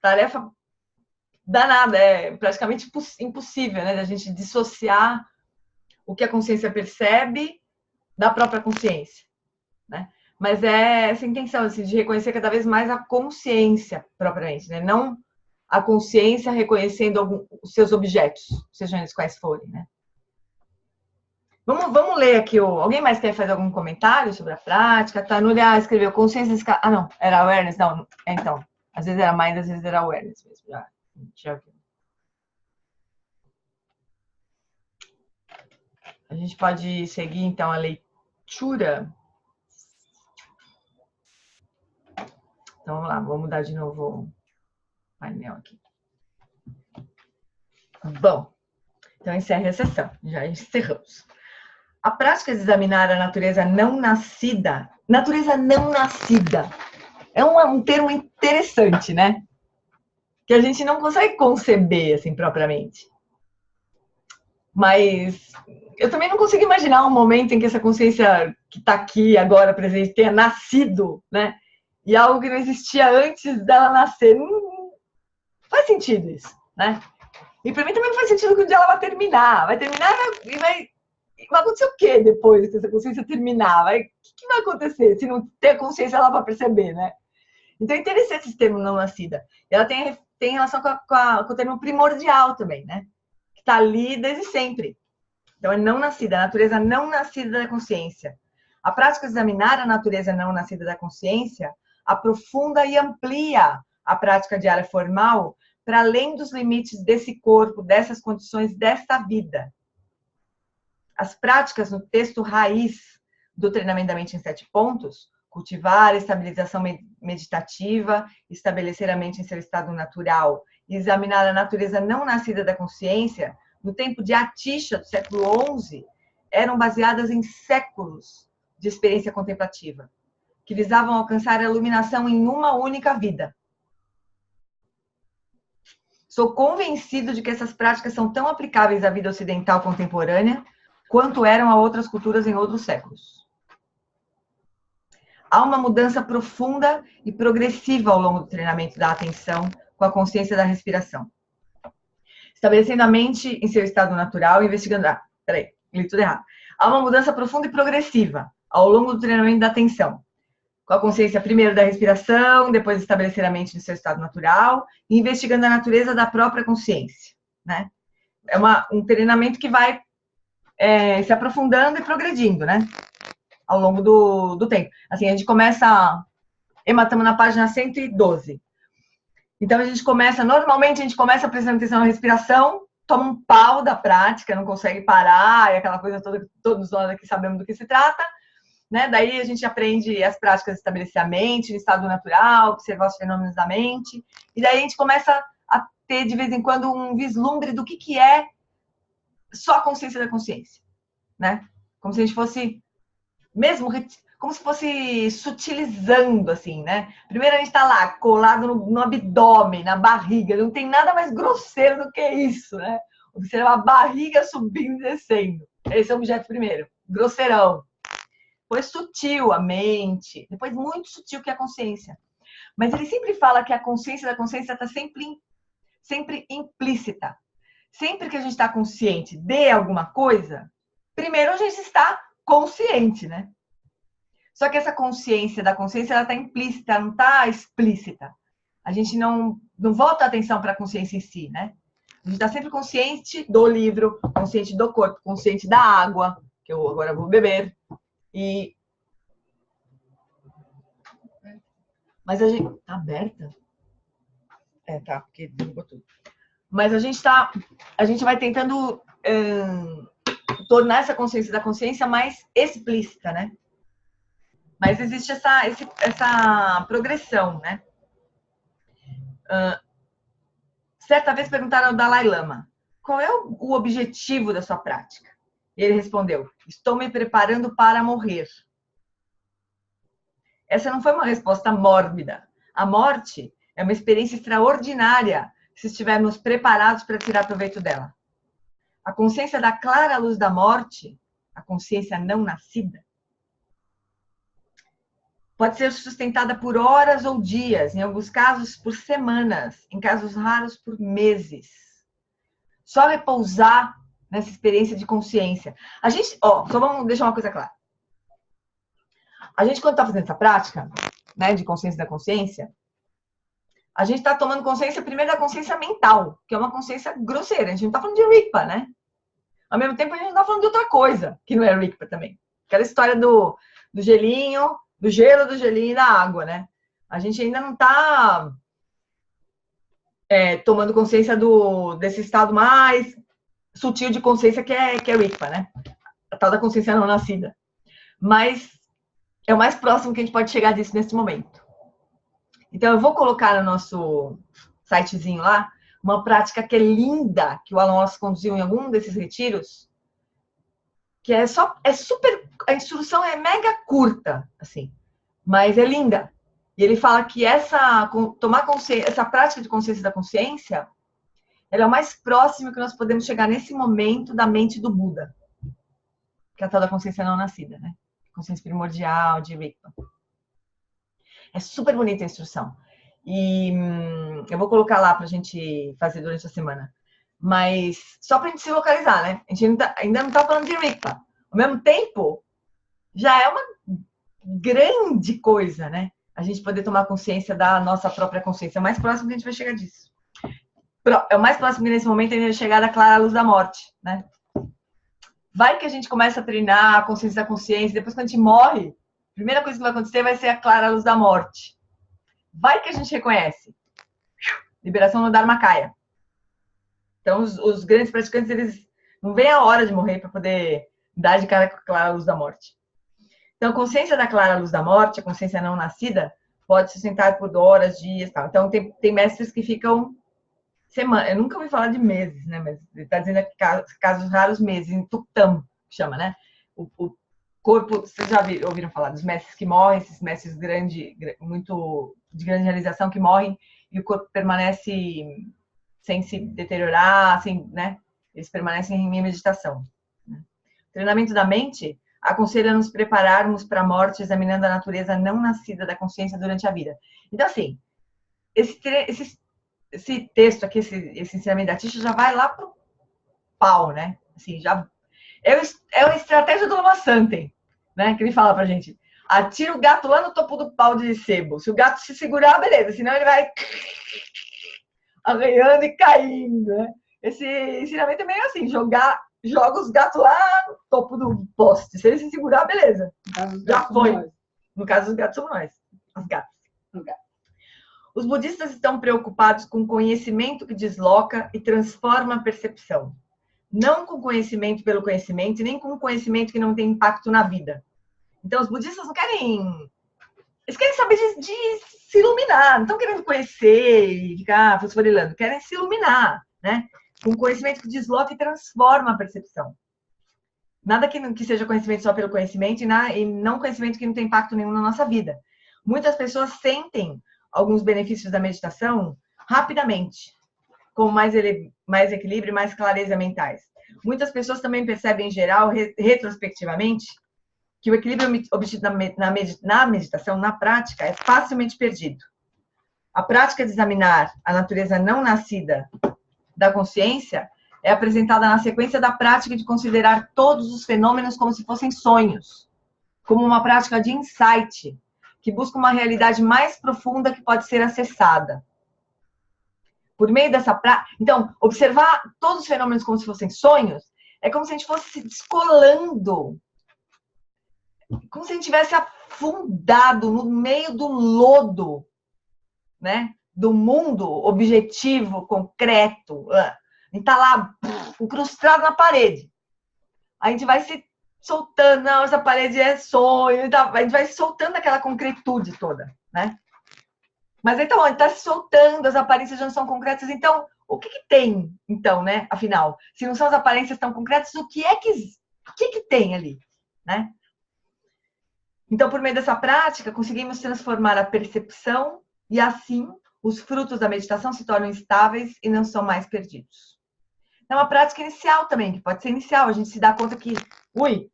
tarefa danada, é praticamente impossível, né? Da gente dissociar o que a consciência percebe da própria consciência, né? Mas é essa intenção, assim, de reconhecer cada vez mais a consciência propriamente, né? Não a consciência reconhecendo os seus objetos, sejam eles quais forem, né? Vamos ler aqui. Alguém mais quer fazer algum comentário sobre a prática? Tá, Núria escreveu consciência... Ah, não. Era awareness? Não. Então. Às vezes era mind, às vezes era awareness mesmo. Já viu. A gente pode seguir, então, a leitura. Então, vamos lá. Vamos mudar de novo o painel aqui. Bom. Então, encerre a sessão. Já encerramos. A prática de examinar a natureza não nascida. Natureza não nascida. É um termo interessante, né? Que a gente não consegue conceber, assim, propriamente. Mas eu também não consigo imaginar um momento em que essa consciência que está aqui agora presente tenha nascido, né? E algo que não existia antes dela nascer. Não faz sentido isso, né? E para mim também não faz sentido que um dia ela vai terminar. Vai terminar e vai acontecer o quê depois que essa consciência terminar? O que vai acontecer se não ter consciência ela vai perceber, né? Então é interessante esse termo não nascida. Ela tem relação com o termo primordial também, né? Que está ali desde sempre. Então é não nascida, a natureza não nascida da consciência. A prática de examinar a natureza não nascida da consciência aprofunda e amplia a prática diária formal para além dos limites desse corpo, dessas condições, desta vida. as práticas no texto raiz do treinamento da mente em 7 pontos, cultivar a estabilização meditativa, estabelecer a mente em seu estado natural e examinar a natureza não nascida da consciência, no tempo de Atisha, do século XI, eram baseadas em séculos de experiência contemplativa, que visavam alcançar a iluminação em uma única vida. Sou convencido de que essas práticas são tão aplicáveis à vida ocidental contemporânea quanto eram a outras culturas em outros séculos. Há uma mudança profunda e progressiva ao longo do treinamento da atenção com a consciência da respiração. Estabelecendo a mente em seu estado natural, investigando... Peraí, li tudo errado. Há uma mudança profunda e progressiva ao longo do treinamento da atenção, com a consciência primeiro da respiração, depois estabelecer a mente no seu estado natural e investigando a natureza da própria consciência, né? É um treinamento que vai se aprofundando e progredindo, né? Ao longo do tempo. Assim, a gente começa... Emma, estamos na página 112. Então, normalmente a gente começa prestando atenção na respiração, toma um pau da prática, não consegue parar, e aquela coisa toda que todos nós aqui sabemos do que se trata, né? Daí a gente aprende as práticas de estabelecer a mente, no estado natural, observar os fenômenos da mente, e daí a gente começa a ter, de vez em quando, um vislumbre do que é só a consciência da consciência, né? Como se a gente fosse, como se fosse sutilizando, assim, né? Primeiro a gente está lá, colado no abdômen, na barriga, não tem nada mais grosseiro do que isso, né? Observar a barriga subindo e descendo. Esse é o objeto primeiro, grosseirão. Depois sutil, a mente. Depois muito sutil, que é a consciência. Mas ele sempre fala que a consciência da consciência está sempre implícita. Sempre que a gente está consciente de alguma coisa, primeiro a gente está consciente, né? Só que essa consciência da consciência, ela está implícita, não está explícita. A gente não volta a atenção para a consciência em si, né? A gente está sempre consciente do livro, consciente do corpo, consciente da água, que eu agora vou beber. Mas a gente... Tá aberta? Tá, porque derrubou tudo. Mas a gente vai tentando tornar essa consciência da consciência mais explícita, né? Mas existe essa progressão, né? Certa vez perguntaram ao Dalai Lama, qual é o objetivo da sua prática? E ele respondeu, estou me preparando para morrer. Essa não foi uma resposta mórbida. A morte é uma experiência extraordinária se estivermos preparados para tirar proveito dela. A consciência da clara luz da morte, a consciência não nascida, pode ser sustentada por horas ou dias, em alguns casos por semanas, em casos raros por meses. Só repousar nessa experiência de consciência. A gente, só vamos deixar uma coisa clara. A gente, quando está fazendo essa prática, né, de consciência da consciência, a gente está tomando consciência primeiro da consciência mental, que é uma consciência grosseira. A gente não está falando de Rigpa, né? Ao mesmo tempo, a gente não está falando de outra coisa, que não é Rigpa também. Aquela história do gelinho, do gelo, do gelinho e da água, né? A gente ainda não está tomando consciência desse estado mais sutil de consciência que é Rigpa, né? A tal da consciência não nascida. Mas é o mais próximo que a gente pode chegar disso nesse momento. Então, eu vou colocar no nosso sitezinho lá uma prática que é linda, que o Alan Watts conduziu em algum desses retiros, que é super... A instrução é mega curta, assim, mas é linda. E ele fala que tomar consciência, essa prática de consciência da consciência, ela é o mais próximo que nós podemos chegar nesse momento da mente do Buda, que é a tal da consciência não nascida, né? Consciência primordial de Rigpa. É super bonita a instrução. E eu vou colocar lá pra gente fazer durante a semana. Mas só pra gente se localizar, né? A gente ainda não tá falando de Rigpa. Ao mesmo tempo, já é uma grande coisa, né? A gente poder tomar consciência da nossa própria consciência. É o mais próximo que a gente vai chegar disso. É o mais próximo que nesse momento a gente vai chegar da clara luz da morte, né? Vai que a gente começa a treinar a consciência da consciência, depois quando a gente morre, a primeira coisa que vai acontecer vai ser a clara luz da morte. Vai que a gente reconhece. Liberação no Dharmakaya. Então, os grandes praticantes, eles não veem a hora de morrer para poder Dar de cara com a clara luz da morte. Então, a consciência da clara luz da morte, a consciência não nascida, pode se sustentar por horas, dias, tal. Então, tem mestres que ficam semanas. Eu nunca ouvi falar de meses, né? Mas ele está dizendo aqui casos raros, meses, em Tuktam, que chama, né? O corpo, vocês já ouviram falar dos mestres que morrem, esses mestres muito de grande realização que morrem, e o corpo permanece sem se deteriorar, sem, né? Eles permanecem em meditação. Né? O treinamento da mente aconselha nos prepararmos para a morte, examinando a natureza não nascida da consciência durante a vida. Então, assim, esse texto aqui, esse ensinamento da Tisha já vai lá pro pau, né? Assim, já é uma estratégia do Lama Santen, né? Que ele fala pra gente: atira o gato lá no topo do pau de sebo. Se o gato se segurar, beleza. Senão ele vai arranhando e caindo, né? Esse ensinamento é meio assim: joga os gatos lá no topo do poste. Se ele se segurar, beleza. Já foi. No caso, os gatos somos nós. Os gatos. Os budistas estão preocupados com conhecimento que desloca e transforma a percepção. Não com conhecimento pelo conhecimento, nem com conhecimento que não tem impacto na vida. Então, os budistas não querem... Eles querem saber de se iluminar. Não estão querendo conhecer e ficar fosforilando. Querem se iluminar, né? Com conhecimento que desloca e transforma a percepção. Nada que seja conhecimento só pelo conhecimento e não conhecimento que não tem impacto nenhum na nossa vida. Muitas pessoas sentem alguns benefícios da meditação rapidamente, com mais equilíbrio e mais clareza mentais. Muitas pessoas também percebem, em geral, retrospectivamente, que o equilíbrio obtido na meditação, na prática, é facilmente perdido. A prática de examinar a natureza não nascida da consciência é apresentada na sequência da prática de considerar todos os fenômenos como se fossem sonhos, como uma prática de insight, que busca uma realidade mais profunda que pode ser acessada. Por meio dessa prática... Então, observar todos os fenômenos como se fossem sonhos é como se a gente fosse se descolando, como se a gente tivesse afundado no meio do lodo, né? Do mundo objetivo, concreto. A gente está lá, incrustado na parede. A gente vai se soltando, não, essa parede é sonho, a gente vai se soltando aquela concretude toda, né? Mas então, a gente está se soltando, as aparências já não são concretas, então, o que tem, então, né? Afinal, se não são as aparências tão concretas, o que tem ali, né? Então, por meio dessa prática, conseguimos transformar a percepção e, assim, os frutos da meditação se tornam estáveis e não são mais perdidos. É uma prática inicial também, que pode ser inicial. A gente se dá conta que,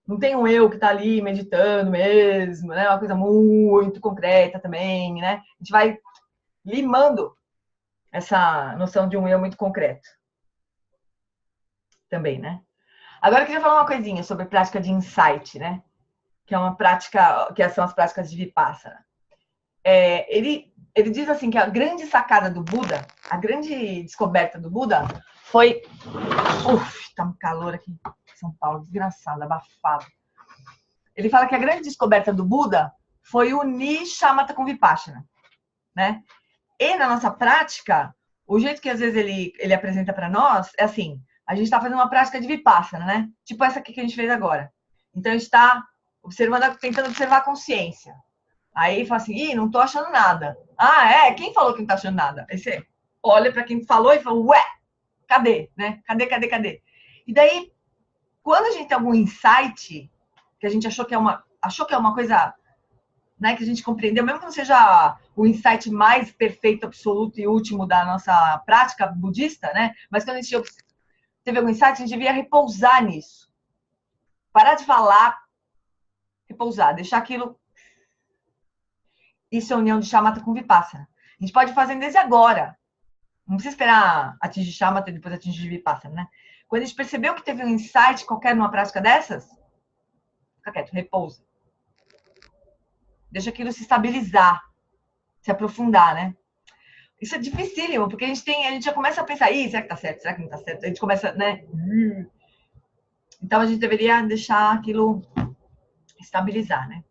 não tem um eu que está ali meditando mesmo, né? Uma coisa muito concreta também, né? A gente vai limando essa noção de um eu muito concreto. Também, né? Agora eu queria falar uma coisinha sobre a prática de insight, né? Que é uma prática, que são as práticas de Vipassana. Ele diz assim que a grande sacada do Buda, a grande descoberta do Buda foi... tá um calor aqui em São Paulo, desgraçado, abafado. Ele fala que a grande descoberta do Buda foi unir Shamatha com Vipassana, né? E na nossa prática, o jeito que às vezes ele apresenta para nós é assim, a gente está fazendo uma prática de Vipassana, né? Tipo essa aqui que a gente fez agora. Então a gente está tentando observar a consciência. Aí fala assim, não tô achando nada. Quem falou que não tá achando nada? Aí você olha para quem falou e fala, ué, cadê, né? Cadê? E daí, quando a gente tem algum insight, que a gente achou que é uma coisa, né, que a gente compreendeu, mesmo que não seja o insight mais perfeito, absoluto e último da nossa prática budista, né? Mas quando a gente teve algum insight, a gente devia repousar nisso. Parar de falar, repousar, deixar aquilo... Isso é a união de Shamatha com Vipassana. A gente pode fazer desde agora. Não precisa esperar atingir Shamatha e depois atingir Vipassana, né? Quando a gente percebeu que teve um insight qualquer numa prática dessas, fica quieto, repousa. Deixa aquilo se estabilizar, se aprofundar, né? Isso é dificílimo, porque a gente já começa a pensar, será que tá certo? Será que não tá certo? A gente começa, né? Então a gente deveria deixar aquilo estabilizar, né?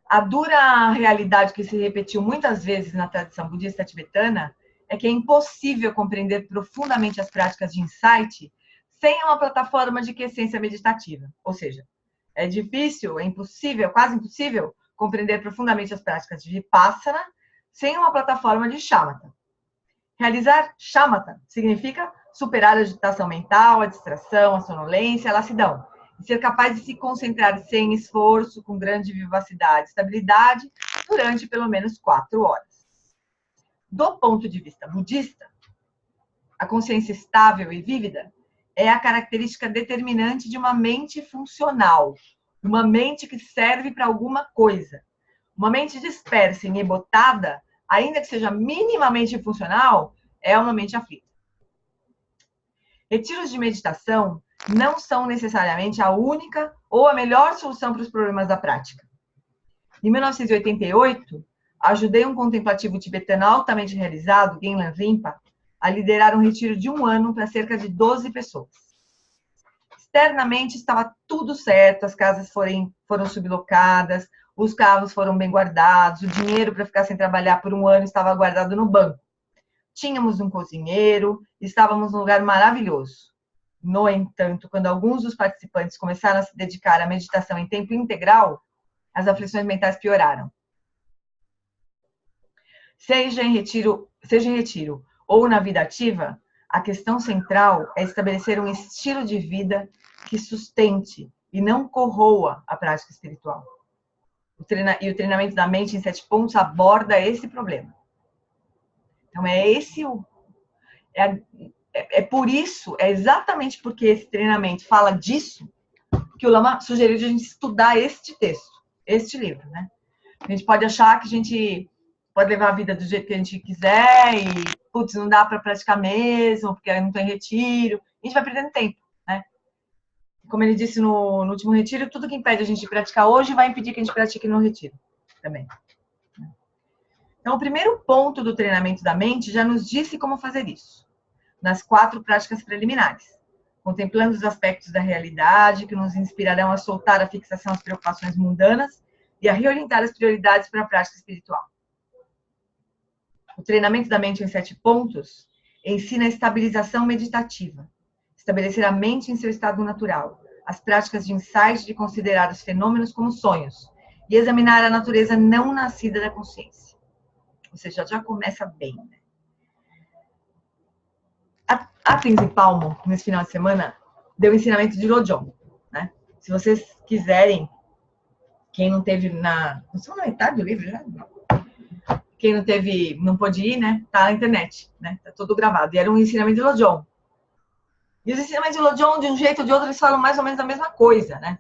A dura realidade que se repetiu muitas vezes na tradição budista tibetana é que é impossível compreender profundamente as práticas de insight sem uma plataforma de quiescência meditativa. Ou seja, é difícil, é impossível, quase impossível compreender profundamente as práticas de Vipassana sem uma plataforma de Shamatha. Realizar Shamatha significa superar a agitação mental, a distração, a sonolência, a lassidão. E ser capaz de se concentrar sem esforço, com grande vivacidade e estabilidade, durante pelo menos 4 horas. Do ponto de vista budista, a consciência estável e vívida é a característica determinante de uma mente funcional, uma mente que serve para alguma coisa. Uma mente dispersa e ebotada, ainda que seja minimamente funcional, é uma mente aflita. Retiros de meditação não são necessariamente a única ou a melhor solução para os problemas da prática. Em 1988, ajudei um contemplativo tibetano altamente realizado, Genlan Rinpa, a liderar um retiro de 1 ano para cerca de 12 pessoas. Externamente estava tudo certo, as casas foram sublocadas, os carros foram bem guardados, o dinheiro para ficar sem trabalhar por 1 ano estava guardado no banco. Tínhamos um cozinheiro, estávamos num lugar maravilhoso. No entanto, quando alguns dos participantes começaram a se dedicar à meditação em tempo integral, as aflições mentais pioraram. Seja em retiro ou na vida ativa, a questão central é estabelecer um estilo de vida que sustente e não corroa a prática espiritual. O treinamento da mente em 7 pontos aborda esse problema. Então, por isso, é exatamente porque esse treinamento fala disso, que o Lama sugeriu de a gente estudar este texto, este livro, né? A gente pode achar que a gente pode levar a vida do jeito que a gente quiser e, putz, não dá para praticar mesmo, porque não tem retiro. A gente vai perdendo tempo, né? Como ele disse no último retiro, tudo que impede a gente de praticar hoje vai impedir que a gente pratique no retiro também. Então, o primeiro ponto do treinamento da mente já nos disse como fazer isso. Nas 4 práticas preliminares. Contemplando os aspectos da realidade que nos inspirarão a soltar a fixação às preocupações mundanas e a reorientar as prioridades para a prática espiritual. O treinamento da mente em 7 pontos ensina a estabilização meditativa, estabelecer a mente em seu estado natural, as práticas de insight de considerar os fenômenos como sonhos e examinar a natureza não nascida da consciência. Ou seja, já começa bem, né? A Tenzin Palmo, nesse final de semana, deu o ensinamento de Lojong, né? Se vocês quiserem, quem não teve não sei na metade do livro já, quem não teve, não pôde ir, né? Tá na internet, né? Tá tudo gravado. E era um ensinamento de Lojong. E os ensinamentos de Lojong, de um jeito ou de outro, eles falam mais ou menos a mesma coisa, né?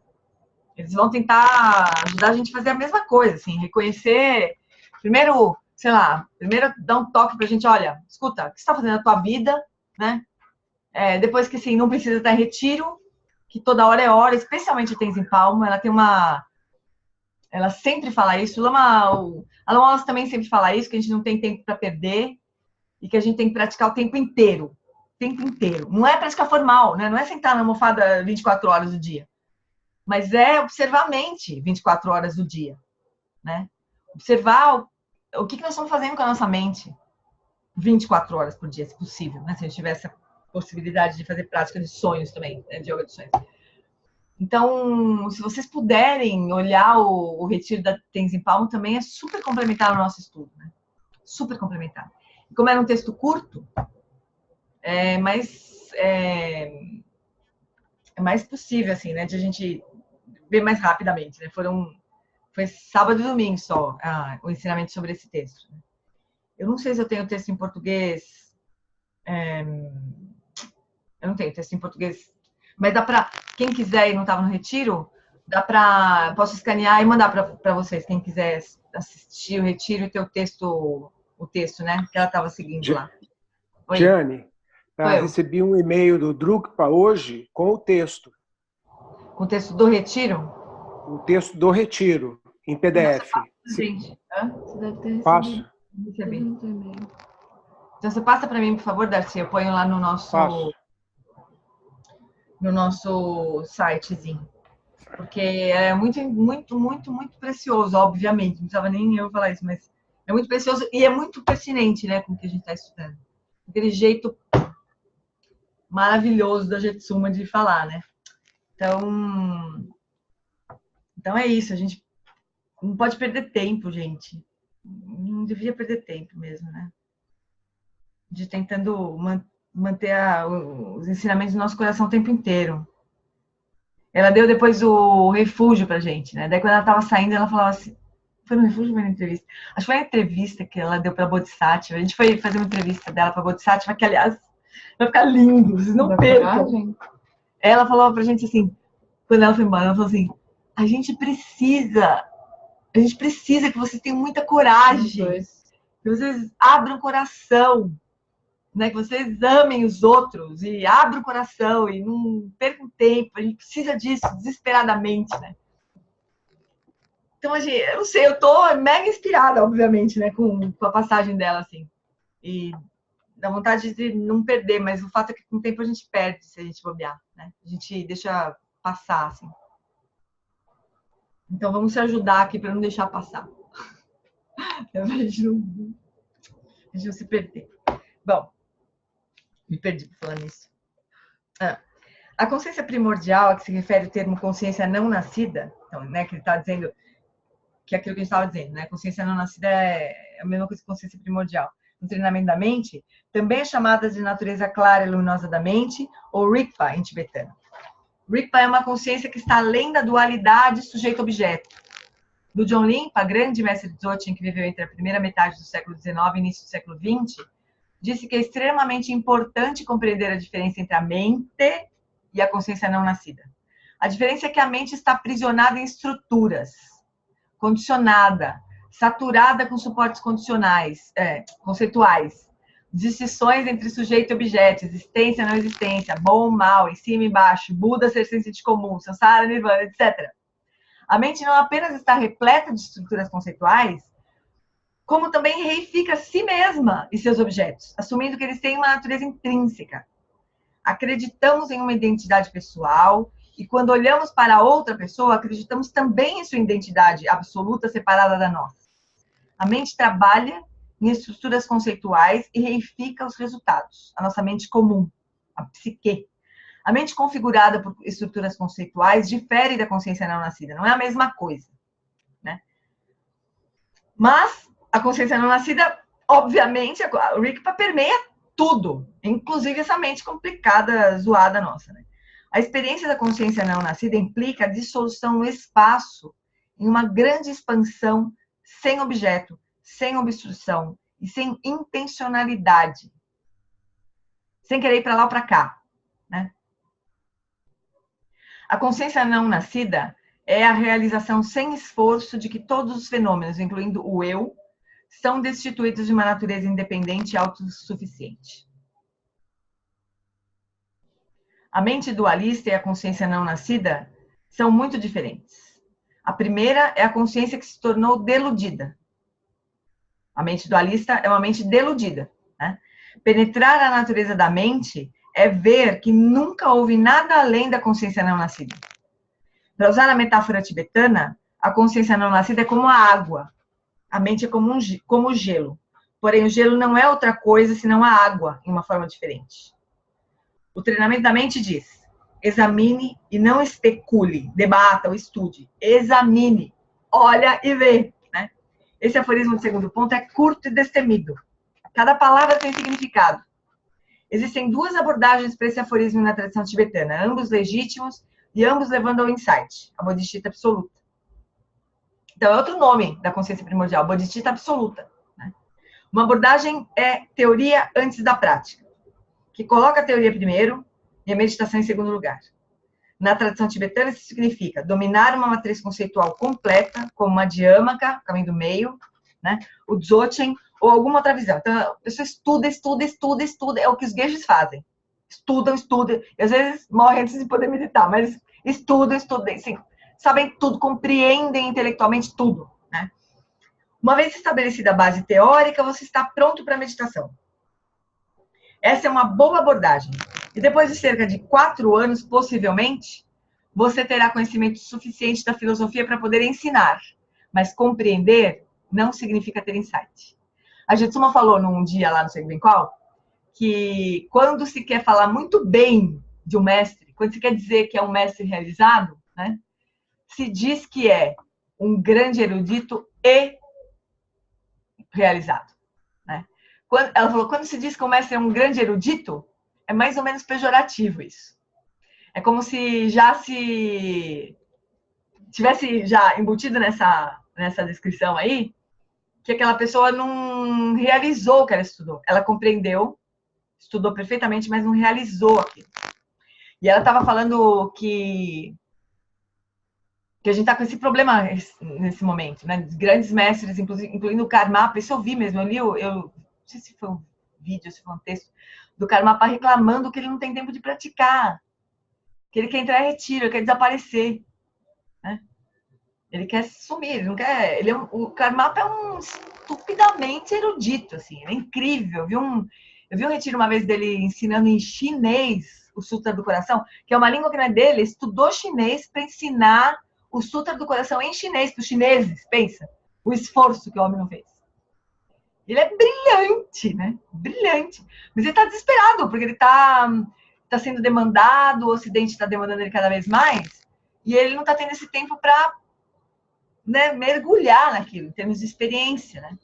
Eles vão tentar ajudar a gente a fazer a mesma coisa, assim, reconhecer, primeiro, sei lá, primeiro dar um toque pra gente, olha, escuta, o que você tá fazendo na tua vida, né? Depois que, assim, não precisa estar em retiro, que toda hora é hora, especialmente a Tenzin Palmo, ela tem uma... Ela sempre fala isso, a Lama Wallace também sempre fala isso, que a gente não tem tempo para perder e que a gente tem que praticar o tempo inteiro. Tempo inteiro. Não é prática formal, né? Não é sentar na almofada 24 horas do dia. Mas é observar a mente 24 horas do dia, né? Observar o que nós estamos fazendo com a nossa mente 24 horas por dia, se possível, né? Se a gente tiver essa possibilidade de fazer prática de sonhos também, né? De yoga de sonhos. Então, se vocês puderem olhar o retiro da Tenzin Palmo, também é super complementar ao nosso estudo, né? Super complementar. E como era um texto curto, é mais possível, assim, né? De a gente ver mais rapidamente, né? Foi sábado e domingo só o ensinamento sobre esse texto. Né? Eu não sei se eu tenho texto em português. Eu não tenho texto em português. Mas dá para quem quiser e não estava no retiro, posso escanear e mandar para vocês, quem quiser assistir o retiro e ter o texto, né? Que ela estava seguindo lá. Oi. Diane, recebi um e-mail do Drukpa hoje com o texto. Com o texto do retiro? O texto do retiro, em PDF. Gente, Você deve ter recebido. Passo. recebi. Não tem e-mail. Então você passa para mim, por favor, Darcy. Eu ponho lá no nosso sitezinho. Porque é muito, muito, muito, muito precioso, obviamente. Não precisava nem eu falar isso, mas é muito precioso e é muito pertinente, né, com o que a gente está estudando. Aquele jeito maravilhoso da Jetsuma de falar, né? Então é isso, a gente não pode perder tempo, gente. Não devia perder tempo mesmo, né? De tentando manter os ensinamentos do nosso coração o tempo inteiro. Ela deu depois o refúgio pra gente, né? Daí quando ela tava saindo, ela falava assim, foi no refúgio ou foi na entrevista? Acho que foi na entrevista que ela deu pra Bodhisattva. A gente foi fazer uma entrevista dela pra Bodhisattva, que aliás vai ficar lindo, vocês não percam. Ela falou pra gente assim, quando ela foi embora, ela falou assim, a gente precisa que vocês tenham muita coragem, que vocês abram o coração, né? Que vocês amem os outros e abram o coração e não percam tempo. A gente precisa disso desesperadamente, né? Então, eu não sei, eu tô mega inspirada, obviamente, né? Com a passagem dela, assim. E dá vontade de não perder, mas o fato é que com o tempo a gente perde se a gente bobear, né? A gente deixa passar, assim. Então, vamos se ajudar aqui para não deixar passar. A gente não se perder. Bom, me perdi por falar nisso. A consciência primordial, a que se refere o termo consciência não nascida, então, né, que ele está dizendo que é aquilo que a gente estava dizendo, né? Consciência não nascida é a mesma coisa que consciência primordial. No treinamento da mente, também é chamada de natureza clara e luminosa da mente, ou Rigpa, em tibetano. Rigpa é uma consciência que está além da dualidade sujeito-objeto. Do John Limpa, grande mestre Dzogchen que viveu entre a primeira metade do século XIX e início do século XX, disse que é extremamente importante compreender a diferença entre a mente e a consciência não nascida. A diferença é que a mente está aprisionada em estruturas, condicionada, saturada com suportes conceituais, distinções entre sujeito e objeto, existência e não existência, bom ou mal, em cima e embaixo, Buda ser sentido comum, Samsara, Nirvana, etc. A mente não apenas está repleta de estruturas conceituais, como também reifica a si mesma e seus objetos, assumindo que eles têm uma natureza intrínseca. Acreditamos em uma identidade pessoal e quando olhamos para outra pessoa, acreditamos também em sua identidade absoluta separada da nossa. A mente trabalha em estruturas conceituais e reifica os resultados. A nossa mente comum, a psique. A mente configurada por estruturas conceituais difere da consciência não nascida. Não é a mesma coisa, né? Mas a consciência não nascida, obviamente, o Rigpa permeia tudo, inclusive essa mente complicada, zoada nossa, né? A experiência da consciência não nascida implica a dissolução no espaço em uma grande expansão sem objeto, sem obstrução e sem intencionalidade. Sem querer ir para lá ou para cá, né? A consciência não nascida é a realização sem esforço de que todos os fenômenos, incluindo o eu, são destituídos de uma natureza independente e autossuficiente. A mente dualista e a consciência não nascida são muito diferentes. A primeira é a consciência que se tornou deludida. A mente dualista é uma mente deludida, né? Penetrar a natureza da mente é ver que nunca houve nada além da consciência não nascida. Para usar a metáfora tibetana, a consciência não nascida é como a água. A mente é como o gelo. Porém, o gelo não é outra coisa senão a água, em uma forma diferente. O treinamento da mente diz: examine e não especule, debata ou estude. Examine, olha e vê, né? Esse aforismo do segundo ponto é curto e destemido. Cada palavra tem significado. Existem duas abordagens para esse aforismo na tradição tibetana, ambos legítimos e ambos levando ao insight, a Bodhisattva absoluta. Então, é outro nome da consciência primordial, Bodhisattva absoluta, né? Uma abordagem é teoria antes da prática, que coloca a teoria primeiro e a meditação em segundo lugar. Na tradição tibetana, isso significa dominar uma matriz conceitual completa, como uma dhyamaka, caminho do meio, né? O Dzogchen, ou alguma outra visão. Então, a pessoa estuda, é o que os guejes fazem. Estudam, e às vezes morrem antes de poder meditar, mas estudam, sim, sabem tudo, compreendem intelectualmente tudo, né? Uma vez estabelecida a base teórica, você está pronto para a meditação. Essa é uma boa abordagem. E depois de cerca de 4 anos, possivelmente, você terá conhecimento suficiente da filosofia para poder ensinar. Mas compreender não significa ter insight. A Jetsuma falou num dia lá, não sei bem qual, que quando se quer falar muito bem de um mestre, quando se quer dizer que é um mestre realizado, né, se diz que é um grande erudito e realizado. Né? Ela falou, quando se diz que o mestre é um grande erudito, é mais ou menos pejorativo isso. É como se já se tivesse já embutido nessa descrição aí, que aquela pessoa não realizou o que ela estudou. Ela compreendeu, estudou perfeitamente, mas não realizou aquilo. E ela estava falando que a gente está com esse problema nesse momento, né? Grandes mestres, incluindo o Karl Mappa, isso eu vi mesmo, eu não sei se foi um vídeo, se foi um texto, do Karl Mappa reclamando que ele não tem tempo de praticar, que ele quer entrar em retiro, ele quer desaparecer, né? Ele quer sumir, ele não quer... o Karl Mappa é um estupidamente erudito, assim, ele é incrível. Eu vi um retiro uma vez dele ensinando em chinês o Sutra do Coração, que é uma língua que não é dele, ele estudou chinês para ensinar o Sutra do Coração em chinês para os chineses, pensa, o esforço que o homem não fez. Ele é brilhante, né? Brilhante. Mas ele está desesperado, porque ele está sendo demandado, o Ocidente está demandando ele cada vez mais, e ele não está tendo esse tempo para, né, mergulhar naquilo, em termos de experiência, né?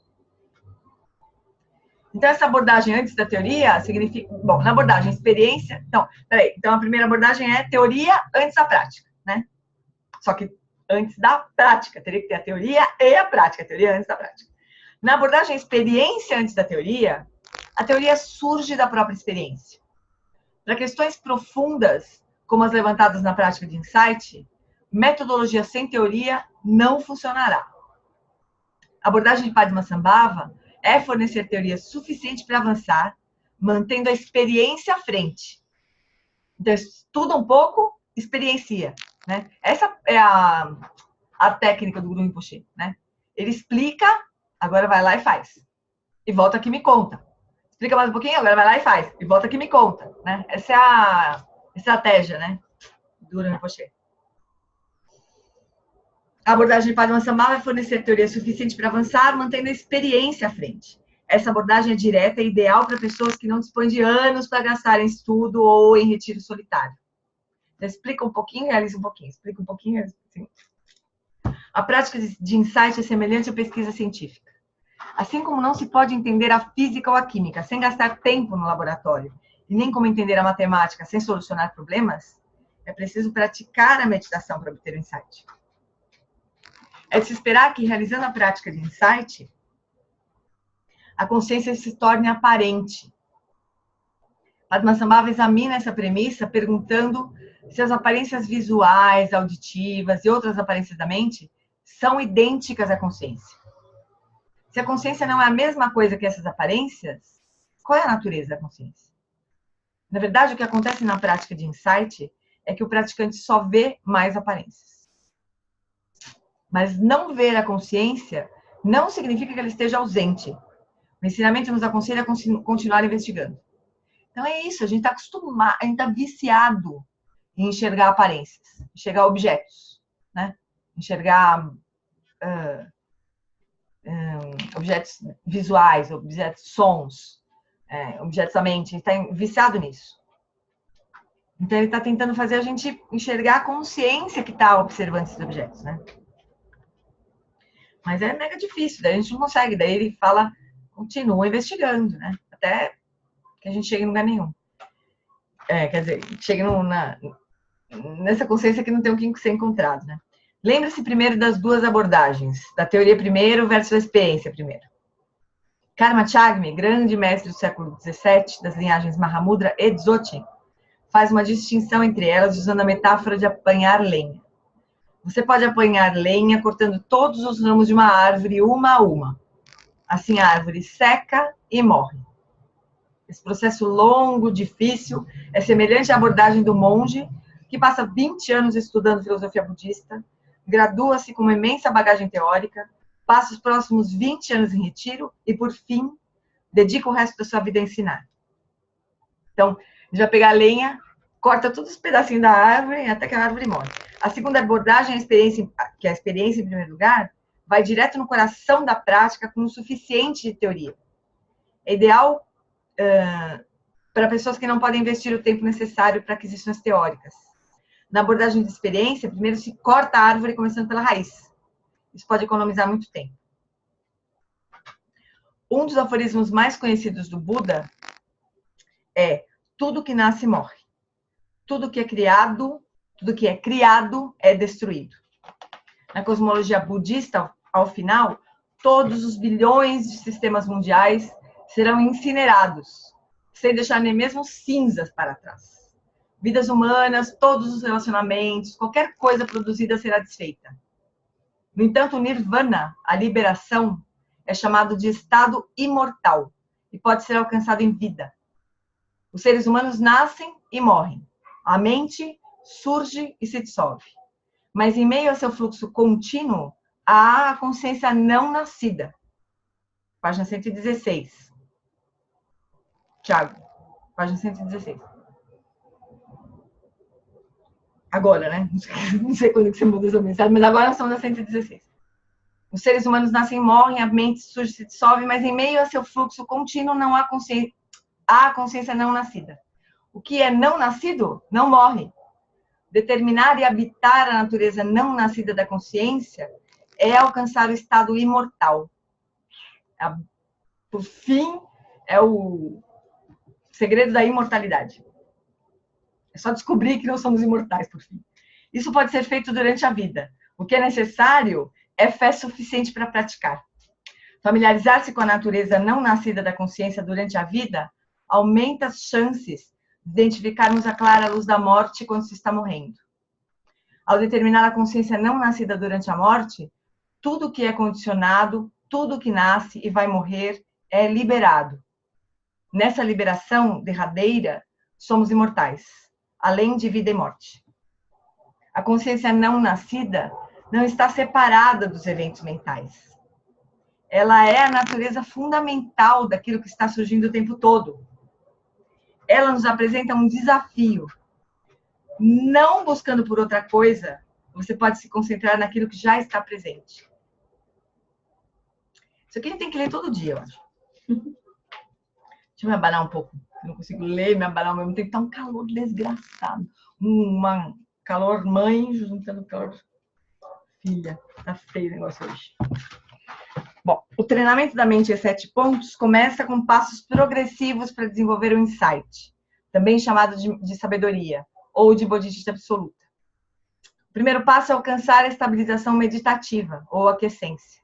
Então, essa abordagem antes da teoria significa... Bom, na abordagem experiência... Então, a primeira abordagem é teoria antes da prática, né? Só que antes da prática. Teria que ter a teoria e a prática. A teoria antes da prática. Na abordagem experiência antes da teoria, a teoria surge da própria experiência. Para questões profundas, como as levantadas na prática de insight, metodologia sem teoria não funcionará. A abordagem de Padmasambhava é fornecer teoria suficiente para avançar, mantendo a experiência à frente. Então, estuda um pouco, experiencia. Né? Essa é a técnica do Guru Rinpoche. Né? Ele explica, agora vai lá e faz. E volta aqui e me conta. Explica mais um pouquinho, agora vai lá e faz. E volta aqui e me conta. Né? Essa é a estratégia, né, do Guru Rinpoche. A abordagem de Padmasambhava é fornecer teoria suficiente para avançar, mantendo a experiência à frente. Essa abordagem é direta e ideal para pessoas que não dispõem de anos para gastar em estudo ou em retiro solitário. Então, explica um pouquinho, realiza um pouquinho. Explica um pouquinho, realiza um pouquinho. A prática de insight é semelhante à pesquisa científica. Assim como não se pode entender a física ou a química sem gastar tempo no laboratório, e nem como entender a matemática sem solucionar problemas, é preciso praticar a meditação para obter o insight. É de se esperar que, realizando a prática de insight, a consciência se torne aparente. Padmasambhava examina essa premissa perguntando se as aparências visuais, auditivas e outras aparências da mente são idênticas à consciência. Se a consciência não é a mesma coisa que essas aparências, qual é a natureza da consciência? Na verdade, o que acontece na prática de insight é que o praticante só vê mais aparências. Mas não ver a consciência não significa que ela esteja ausente. O ensinamento nos aconselha a continuar investigando. Então é isso, a gente está acostumado, a gente está viciado em enxergar aparências, enxergar objetos, né? Enxergar objetos visuais, objetos sons, objetos da mente, a gente está viciado nisso. Então ele está tentando fazer a gente enxergar a consciência que está observando esses objetos, né? Mas é mega difícil, daí a gente não consegue. Daí ele fala, continua investigando, né? Até que a gente chegue em lugar nenhum. Quer dizer, chegue nessa consciência que não tem o que ser encontrado, né? Lembre-se primeiro das duas abordagens, da teoria primeiro versus a experiência primeiro. Karma Chagme, grande mestre do século XVII, das linhagens Mahamudra e Dzogchen, faz uma distinção entre elas usando a metáfora de apanhar lenha. Você pode apanhar lenha cortando todos os ramos de uma árvore, uma a uma. Assim a árvore seca e morre. Esse processo longo, difícil, é semelhante à abordagem do monge que passa 20 anos estudando filosofia budista, gradua-se com uma imensa bagagem teórica, passa os próximos 20 anos em retiro e, por fim, dedica o resto da sua vida a ensinar. Então, a gente vai pegar a lenha, corta todos os pedacinhos da árvore até que a árvore morre. A segunda abordagem, que é a experiência em primeiro lugar, vai direto no coração da prática com o suficiente de teoria. É ideal para pessoas que não podem investir o tempo necessário para aquisições teóricas. Na abordagem de experiência, primeiro se corta a árvore começando pela raiz. Isso pode economizar muito tempo. Um dos aforismos mais conhecidos do Buda é: tudo que nasce morre. Tudo que é criado é destruído. Na cosmologia budista, ao final, todos os bilhões de sistemas mundiais serão incinerados, sem deixar nem mesmo cinzas para trás. Vidas humanas, todos os relacionamentos, qualquer coisa produzida será desfeita. No entanto, o nirvana, a liberação, é chamado de estado imortal e pode ser alcançado em vida. Os seres humanos nascem e morrem. A mente surge e se dissolve. Mas em meio a seu fluxo contínuo, há a consciência não nascida. Página 116. Tiago, página 116. Agora, né? Não sei quando que você mudou essa mensagem, mas agora nós estamos na 116. Os seres humanos nascem e morrem, a mente surge e se dissolve, mas em meio a seu fluxo contínuo não há consciência. Há a consciência não nascida. O que é não nascido não morre. Determinar e habitar a natureza não nascida da consciência é alcançar o estado imortal. Por fim, é o segredo da imortalidade. É só descobrir que não somos imortais, por fim. Isso pode ser feito durante a vida. O que é necessário é fé suficiente para praticar. Familiarizar-se com a natureza não nascida da consciência durante a vida aumenta as chances de identificarmos a clara luz da morte quando se está morrendo. Ao determinar a consciência não nascida durante a morte, tudo que é condicionado, tudo que nasce e vai morrer é liberado. Nessa liberação derradeira, somos imortais, além de vida e morte. A consciência não nascida não está separada dos eventos mentais. Ela é a natureza fundamental daquilo que está surgindo o tempo todo. Ela nos apresenta um desafio. Não buscando por outra coisa, você pode se concentrar naquilo que já está presente. Isso aqui a gente tem que ler todo dia, eu acho. Deixa eu me abanar um pouco. Eu não consigo ler, me abanar ao mesmo tempo. Tá um calor desgraçado. Uma calor mãe juntando calor filha. Tá feio o negócio hoje. Bom, o treinamento da mente em 7 pontos começa com passos progressivos para desenvolver o insight, também chamado de sabedoria, ou de bodhicitta absoluta. O primeiro passo é alcançar a estabilização meditativa, ou aquiescência.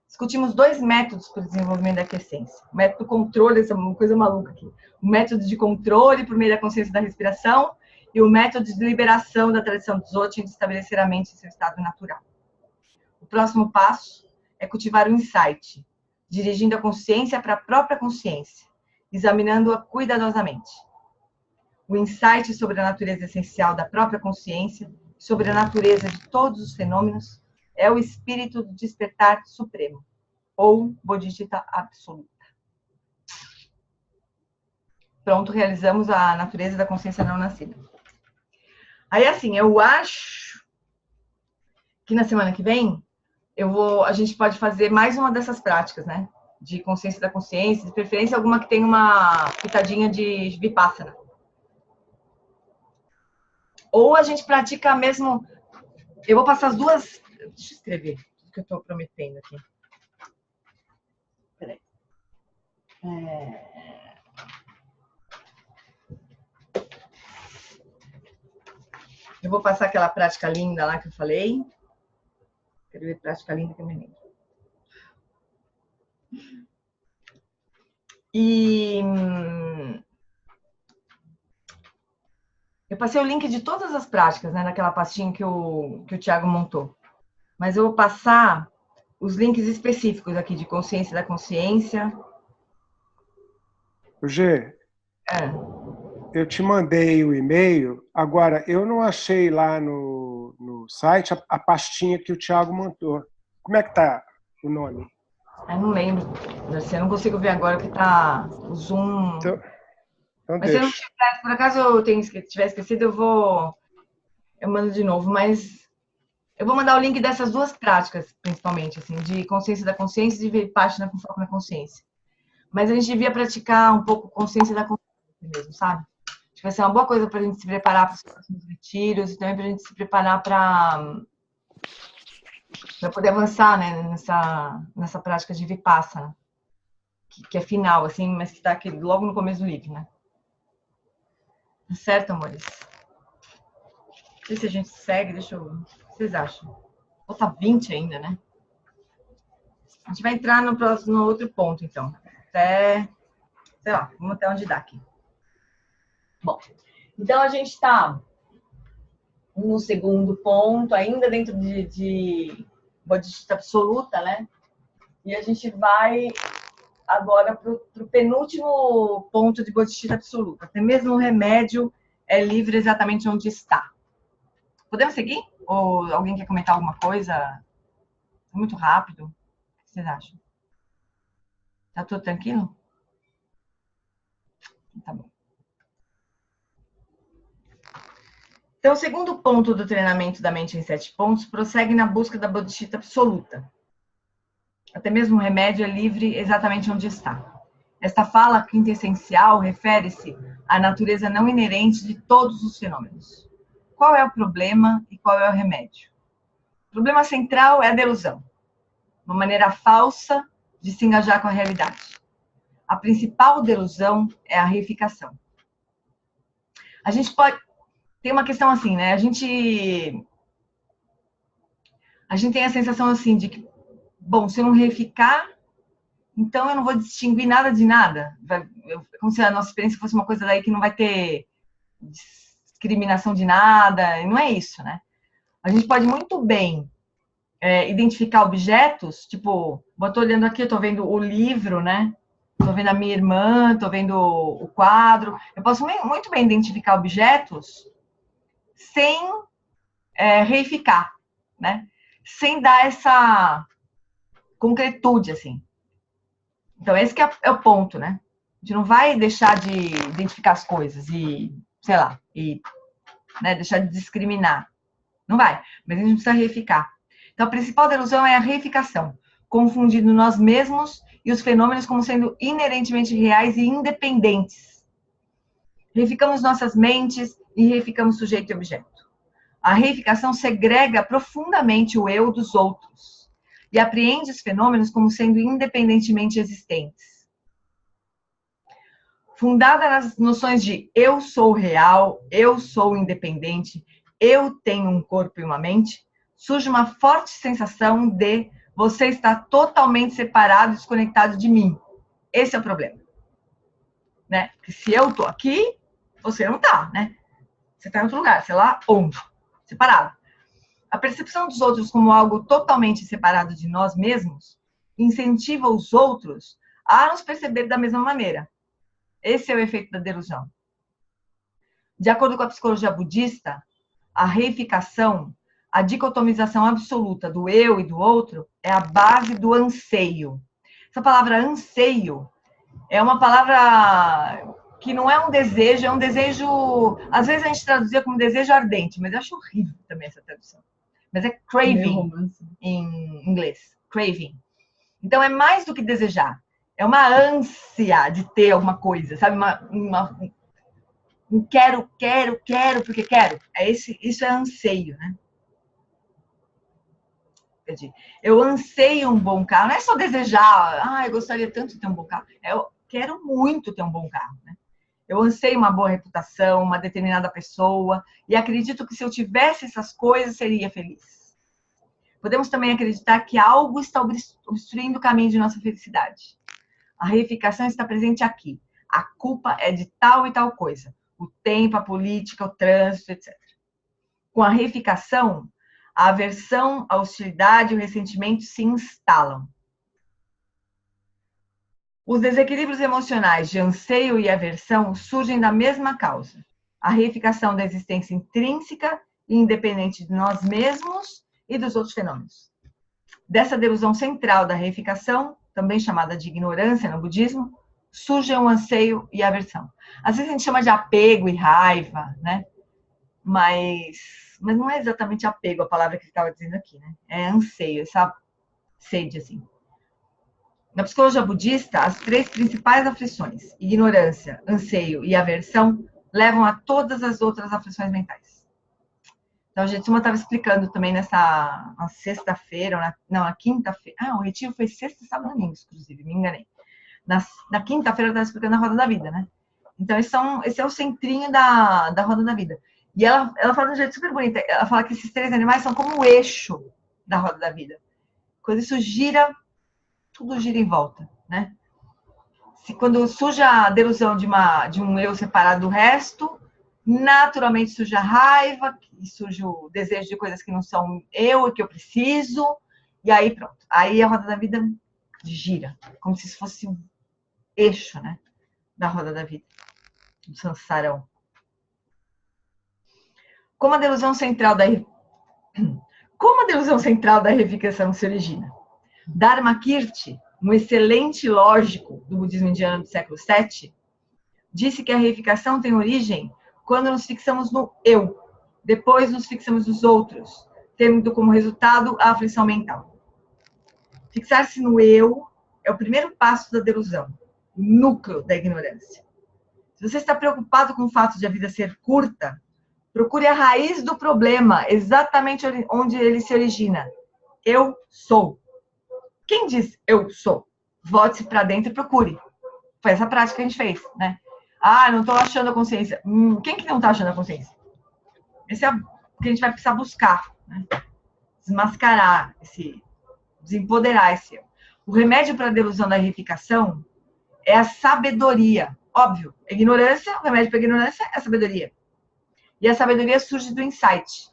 Discutimos 2 métodos para o desenvolvimento da aquiescência. O método controle, essa é uma coisa maluca aqui. O método de controle por meio da consciência da respiração e o método de liberação da tradição Dzogchen de estabelecer a mente em seu estado natural. O próximo passo é cultivar o insight, dirigindo a consciência para a própria consciência, examinando-a cuidadosamente. O insight sobre a natureza essencial da própria consciência, sobre a natureza de todos os fenômenos, é o espírito do despertar supremo, ou bodhicitta absoluta. Pronto, realizamos a natureza da consciência não nascida. Aí, assim, eu acho que na semana que vem a gente pode fazer mais uma dessas práticas, né? De consciência da consciência, de preferência alguma que tenha uma pitadinha de vipassana. Ou a gente pratica mesmo... Eu vou passar as 2... Deixa eu escrever o que eu estou prometendo aqui. Peraí. Eu vou passar aquela prática linda lá que eu falei. Quero ver prática linda que eu me lembro. E eu passei o link de todas as práticas, né, naquela pastinha que o Thiago montou. Mas eu vou passar os links específicos aqui de consciência da consciência. Gê, eu te mandei o e-mail. Agora, eu não achei lá no site a pastinha que o Thiago montou. Como é que tá o nome? Eu não lembro. Eu não consigo ver agora que tá o Zoom. Então mas deixa. se eu não tiver, por acaso eu tiver esquecido, eu mando de novo. Mas eu vou mandar o link dessas 2 práticas, principalmente, assim, de consciência da consciência e de vipassana com foco na consciência. Mas a gente devia praticar um pouco consciência da consciência. mesmo, sabe? Acho que vai ser uma boa coisa para a gente se preparar para os próximos retiros e também para a gente se preparar para poder avançar, né, nessa prática de Vipassana, que é final, assim, mas que está aqui logo no começo do livro, né? Tá certo, amores? Não sei se a gente segue, deixa eu... O que vocês acham? Falta 20 ainda, né? A gente vai entrar no outro ponto, então. Até, sei lá, vamos até onde dá aqui. Bom, então a gente está no segundo ponto, ainda dentro de bodhisattva absoluta, né? E a gente vai agora para o penúltimo ponto de bodhisattva absoluta. Até mesmo o remédio é livre exatamente onde está. Podemos seguir? Ou alguém quer comentar alguma coisa? Muito rápido. O que vocês acham? Tá tudo tranquilo? Tá bom. Então, o segundo ponto do treinamento da mente em 7 pontos prossegue na busca da bodhisattva absoluta. Até mesmo o remédio é livre exatamente onde está. Esta fala quintessencial refere-se à natureza não inerente de todos os fenômenos. Qual é o problema e qual é o remédio? O problema central é a delusão, uma maneira falsa de se engajar com a realidade. A principal delusão é a reificação. A gente pode... Tem uma questão assim, né? A gente tem a sensação assim de que, bom, se eu não reificar, então eu não vou distinguir nada de nada. Como se a nossa experiência fosse uma coisa daí que não vai ter discriminação de nada. E não é isso, né? A gente pode muito bem identificar objetos, tipo, eu tô olhando aqui, eu tô vendo o livro, né? Tô vendo a minha irmã, tô vendo o quadro. Eu posso muito bem identificar objetos sem reificar, né? Sem dar essa concretude, assim. Então, esse que é o ponto, né? A gente não vai deixar de identificar as coisas e, sei lá, né, deixar de discriminar. Não vai, mas a gente precisa reificar. Então, a principal delusão é a reificação, confundindo nós mesmos e os fenômenos como sendo inerentemente reais e independentes. Reificamos nossas mentes e reificamos sujeito e objeto. A reificação segrega profundamente o eu dos outros e apreende os fenômenos como sendo independentemente existentes. Fundada nas noções de eu sou real, eu sou independente, eu tenho um corpo e uma mente, surge uma forte sensação de você está totalmente separado e desconectado de mim. Esse é o problema. Né? Porque se eu estou aqui, você não está, né? Você está em outro lugar, sei lá onde. Separado. A percepção dos outros como algo totalmente separado de nós mesmos incentiva os outros a nos perceber da mesma maneira. Esse é o efeito da delusão. De acordo com a psicologia budista, a reificação, a dicotomização absoluta do eu e do outro é a base do anseio. Essa palavra anseio é uma palavra que não é um desejo, é um desejo... Às vezes a gente traduzia como desejo ardente, mas eu acho horrível também essa tradução. Mas é craving em inglês. Craving. Então é mais do que desejar. É uma ânsia de ter alguma coisa, sabe? Um quero, porque quero. Isso é anseio, né? Eu anseio um bom carro. Não é só desejar, eu gostaria tanto de ter um bom carro. Eu quero muito ter um bom carro, né? Eu anseio uma boa reputação, uma determinada pessoa, e acredito que se eu tivesse essas coisas, seria feliz. Podemos também acreditar que algo está obstruindo o caminho de nossa felicidade. A reificação está presente aqui. A culpa é de tal e tal coisa. O tempo, a política, o trânsito, etc. Com a reificação, a aversão, a hostilidade e o ressentimento se instalam. Os desequilíbrios emocionais de anseio e aversão surgem da mesma causa. A reificação da existência intrínseca e independente de nós mesmos e dos outros fenômenos. Dessa delusão central da reificação, também chamada de ignorância no budismo, surge o anseio e a aversão. Às vezes a gente chama de apego e raiva, né? Mas não é exatamente apego a palavra que ele estava dizendo aqui, né? É anseio, essa sede, assim. Na psicologia budista, as 3 principais aflições, ignorância, anseio e aversão, levam a todas as outras aflições mentais. Então, a gente estava explicando também na sexta-feira, na quinta-feira. Ah, o retiro foi sexta, sábado, domingo, inclusive, me enganei. Na quinta-feira eu estava explicando a roda da vida, né? Então, esse é o centrinho da roda da vida. E ela fala de um jeito super bonito. Ela fala que esses 3 animais são como o eixo da roda da vida. Quando isso gira, tudo gira em volta, né? Quando surge a delusão de um eu separado do resto, naturalmente surge a raiva, surge o desejo de coisas que não são eu e que eu preciso, e aí pronto. Aí a roda da vida gira, como se isso fosse um eixo, né? Da roda da vida, do sansarão. Como a delusão central da reificação se origina? Dharmakirti, um excelente lógico do budismo indiano do século VII, disse que a reificação tem origem quando nos fixamos no eu, depois nos fixamos nos outros, tendo como resultado a aflição mental. Fixar-se no eu é o primeiro passo da delusão, o núcleo da ignorância. Se você está preocupado com o fato de a vida ser curta, procure a raiz do problema, exatamente onde ele se origina. Eu sou. Quem diz eu sou? Volte-se para dentro e procure. Foi essa prática que a gente fez, né? Ah, não estou achando a consciência. Quem que não está achando a consciência? Esse é o que a gente vai precisar buscar, né? Desmascarar, desempoderar esse eu. O remédio para a delusão da reificação é a sabedoria. Óbvio, a ignorância, o remédio para a ignorância é a sabedoria. E a sabedoria surge do insight.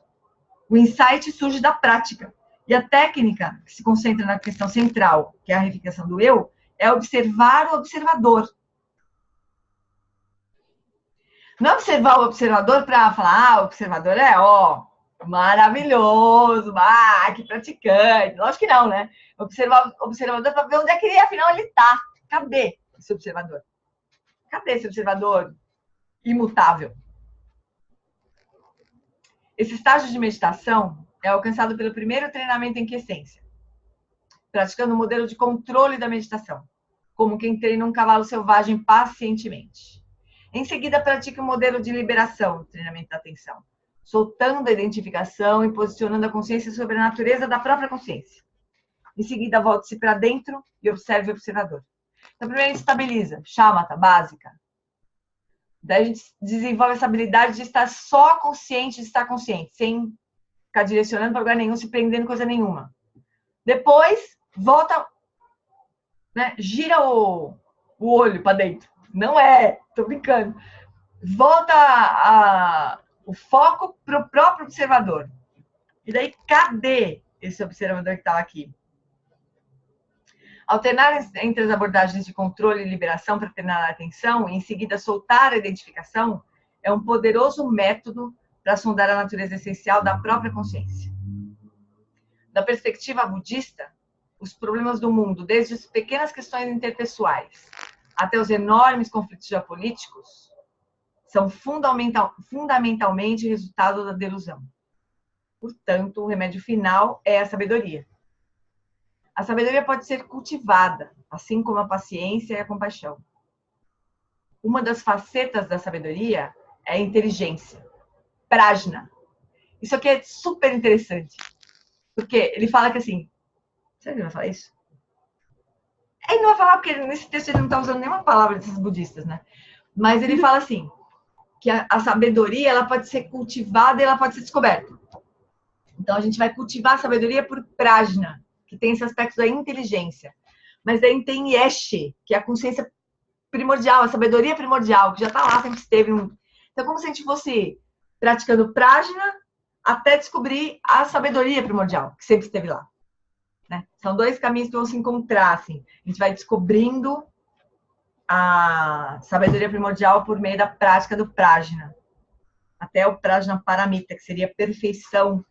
O insight surge da prática. E a técnica que se concentra na questão central, que é a reificação do eu, é observar o observador. Não observar o observador para falar, o observador é, maravilhoso, que praticante. Lógico que não, né? Observar o observador para ver onde é que afinal ele está. Cadê esse observador? Cadê esse observador imutável? Esse estágio de meditação é alcançado pelo primeiro treinamento em quiescência, praticando o modelo de controle da meditação, como quem treina um cavalo selvagem pacientemente. Em seguida, pratique o modelo de liberação, treinamento da atenção, soltando a identificação e posicionando a consciência sobre a natureza da própria consciência. Em seguida, volte-se para dentro e observe o observador. Então, primeiro a gente estabiliza, shamatha, básica. Daí a gente desenvolve essa habilidade de estar só consciente, de estar consciente, sem ficar direcionando para lugar nenhum, se prendendo em coisa nenhuma. Depois, volta, né, gira o olho para dentro. Não é, tô brincando. Volta o foco para o próprio observador. E daí, cadê esse observador que estava aqui? Alternar entre as abordagens de controle e liberação para treinar a atenção e, em seguida, soltar a identificação é um poderoso método para sondar a natureza essencial da própria consciência. Da perspectiva budista, os problemas do mundo, desde as pequenas questões interpessoais até os enormes conflitos geopolíticos, são fundamentalmente resultado da delusão. Portanto, o remédio final é a sabedoria. A sabedoria pode ser cultivada, assim como a paciência e a compaixão. Uma das facetas da sabedoria é a inteligência, prajna. Isso aqui é super interessante, porque ele fala que assim, será que ele vai falar isso? Ele não vai falar porque nesse texto ele não está usando nenhuma palavra desses budistas, né? Mas ele fala assim, que a sabedoria ela pode ser cultivada e ela pode ser descoberta. Então a gente vai cultivar a sabedoria por prajna, que tem esse aspecto da inteligência. Mas daí tem Yeshe, que é a consciência primordial, a sabedoria primordial, que já está lá, sempre esteve. Então é como se a gente fosse praticando prajna até descobrir a sabedoria primordial, que sempre esteve lá. Né? São dois caminhos que vão se encontrar. Assim. A gente vai descobrindo a sabedoria primordial por meio da prática do prajna. Até o prajna paramita, que seria a perfeição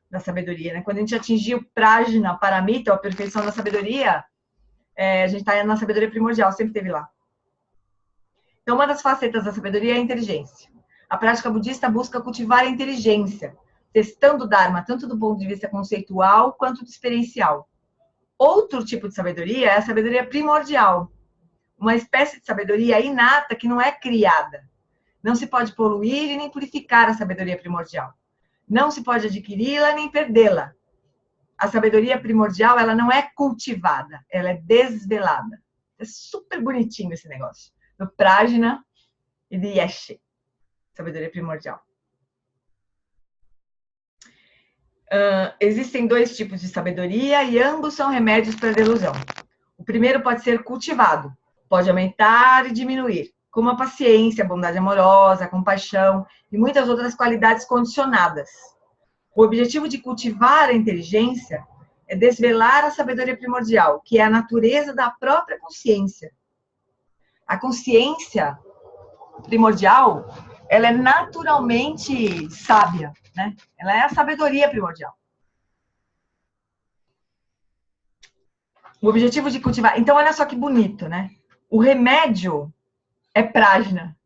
da sabedoria. Né? Quando a gente atingir o prajna paramita, a perfeição da sabedoria, a gente está na sabedoria primordial, sempre esteve lá. Então, uma das facetas da sabedoria é a inteligência. A prática budista busca cultivar a inteligência, testando o Dharma tanto do ponto de vista conceitual quanto do experiencial. Outro tipo de sabedoria é a sabedoria primordial, uma espécie de sabedoria inata que não é criada. Não se pode poluir e nem purificar a sabedoria primordial. Não se pode adquiri-la nem perdê-la. A sabedoria primordial, ela não é cultivada, ela é desvelada. É super bonitinho esse negócio. Do Prajna e de Yeshe, sabedoria primordial. Existem dois tipos de sabedoria e ambos são remédios para a delusão. O primeiro pode ser cultivado, pode aumentar e diminuir, como a paciência, a bondade amorosa, a compaixão e muitas outras qualidades condicionadas. O objetivo de cultivar a inteligência é desvelar a sabedoria primordial, que é a natureza da própria consciência. A consciência primordial, ela é naturalmente sábia, né? Ela é a sabedoria primordial. O objetivo de cultivar... Então, olha só que bonito, né? O remédio é Prajna,